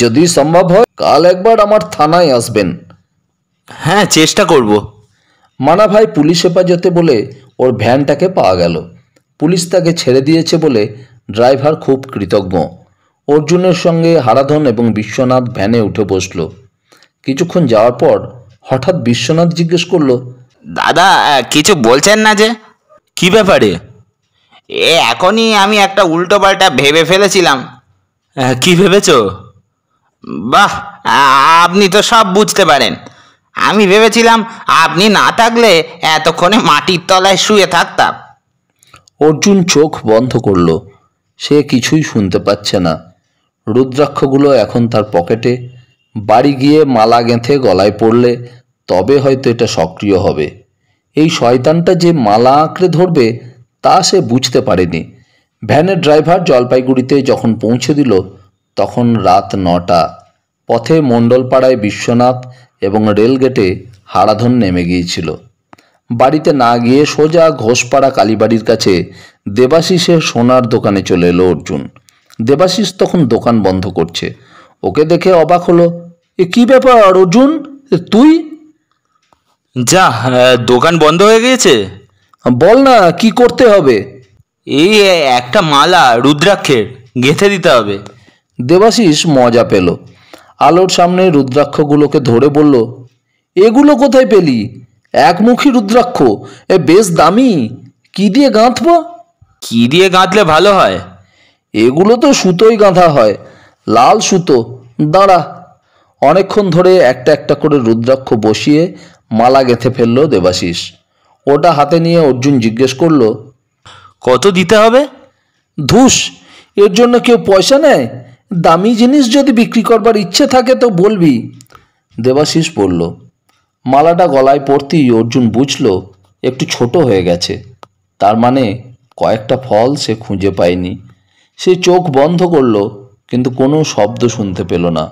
যদি সম্ভব হয় কাল একবার আমার থানায় আসবেন। হ্যাঁ, চেষ্টা করব। মানা ভাই পুলিশ হেফাজতে বলে ওর ভ্যানটাকে পাওয়া গেল। পুলিশ তাকে ছেড়ে দিয়েছে বলে ড্রাইভার খুব কৃতজ্ঞ। অর্জুনের সঙ্গে হারাধন এবং বিশ্বনাথ ভ্যানে উঠে বসল। কিছুক্ষণ যাওয়ার পর হঠাৎ বিশ্বনাথ জিজ্ঞেস করলো, দাদা কিছু বলছেন না যে? কি ব্যাপারে? এখনই আমি একটা উল্টো পাল্টা ভেবে ফেলেছিলাম। কি ভেবেছো? বাহ, আপনি তো সব বুঝতে পারেন। আমি ভেবেছিলাম আপনি না থাকলে এতক্ষণে মাটির তলায় শুয়ে থাকতাম। অর্জুন চোখ বন্ধ করল। সে কিছুই শুনতে পাচ্ছে না। রুদ্রাক্ষগুলো এখন তার পকেটে। বাড়ি গিয়ে মালা গেঁথে গলায় পড়লে তবে হয়তো এটা সক্রিয় হবে। এই শয়তানটা যে মালা আঁকড়ে ধরবে তা সে বুঝতে পারেনি। ভ্যানের ড্রাইভার জলপাইগুড়িতে যখন পৌঁছে দিল তখন রাত 9টা। পথে মণ্ডলপাড়ায় বিশ্বনাথ এবং রেলগেটে হারাধন নেমে গিয়েছিল। বাড়িতে না গিয়ে সোজা ঘোষপাড়া কালীবাড়ির কাছে দেবাশিসের সোনার দোকানে চলে এলো অর্জুন। দেবাশিস তখন দোকান বন্ধ করছে। ওকে দেখে অবাক হলো। এ কি ব্যাপার অর্জুন, তুই? যা, দোকান বন্ধ হয়ে গিয়েছে? বল না কি করতে হবে? এই একটা মালা রুদ্রাক্ষের গেঁথে দিতে হবে। দেবাশিস মজা পেল। আলোর সামনে রুদ্রাক্ষগুলোকে ধরে বলল, এগুলো কোথায় পেলি? একমুখী রুদ্রাক্ষ, বেশ দামি। কি দিয়ে গাঁথবো? কি দিয়ে গাঁথলে ভালো হয়? এগুলো তো সুতোই গাঁথা হয়, লাল সুতো। দাঁড়া। অনেকক্ষণ ধরে একটা একটা করে রুদ্রাক্ষ বসিয়ে মালা গেঁথে ফেললো দেবাশিস। ওটা হাতে নিয়ে অর্জুন জিজ্ঞেস করলো, কত দিতে হবে? ধুস, এর জন্য কেউ পয়সা নেয়? দামি জিনিস যদি বিক্রি করবার ইচ্ছে থাকে তো বলবি, দেবাশিস বলল। মালাটা গলায় পড়তেই অর্জুন বুঝল একটু ছোট হয়ে গেছে। তার মানে কয়েকটা ফল সে খুঁজে পায়নি। সে চোখ বন্ধ করল, কিন্তু কোনো শব্দ শুনতে পেল না।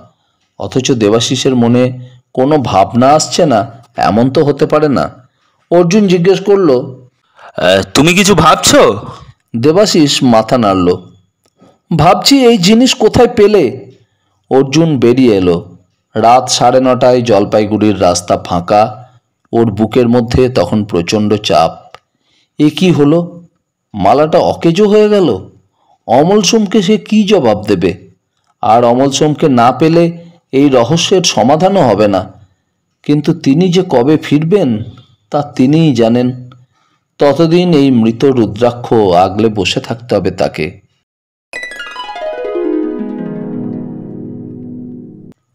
অথচ দেবাশিসের মনে কোনো ভাবনা আসছে না এমন তো হতে পারে না। অর্জুন জিজ্ঞেস করলো, তুমি কিছু ভাবছো? দেবাশিস মাথা নাড়ল। ভাবছি এই জিনিস কোথায় পেলে। অর্জুন বেরিয়ে এলো। রাত 9:30 জলপাইগুড়ির রাস্তা ফাঁকা। ওর বুকের মধ্যে তখন প্রচণ্ড চাপ। এ কি হলো? মালাটা অকেজো হয়ে গেল। অমল সোমকে সে কি জবাব দেবে? আর অমল সোমকে না পেলে এই রহস্যের সমাধানও হবে না। কিন্তু তিনি যে কবে ফিরবেন তা তিনিই জানেন। ততদিন এই মৃত রুদ্রাক্ষ আগলে বসে থাকতে হবে তাকে।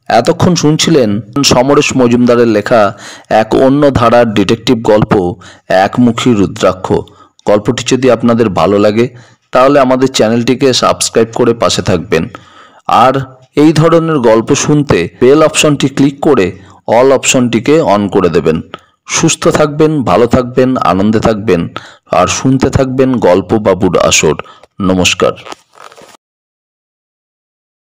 এতক্ষণ শুনছিলেন সমরেশ মজুমদারের লেখা এক অন্য ধারার ডিটেকটিভ গল্প একমুখী রুদ্রাক্ষ। গল্পটি যদি আপনাদের ভালো লাগে তাহলে আমাদের চ্যানেলটিকে সাবস্ক্রাইব করে পাশে থাকবেন। আর এই ধরনের গল্প শুনতে বেল অপশনটি ক্লিক করে অল অপশনটিকে অন করে দেবেন। সুস্থ থাকবেন, ভালো থাকবেন, আনন্দে থাকবেন আর শুনতে থাকবেন গল্প বাবুর আসর। নমস্কার।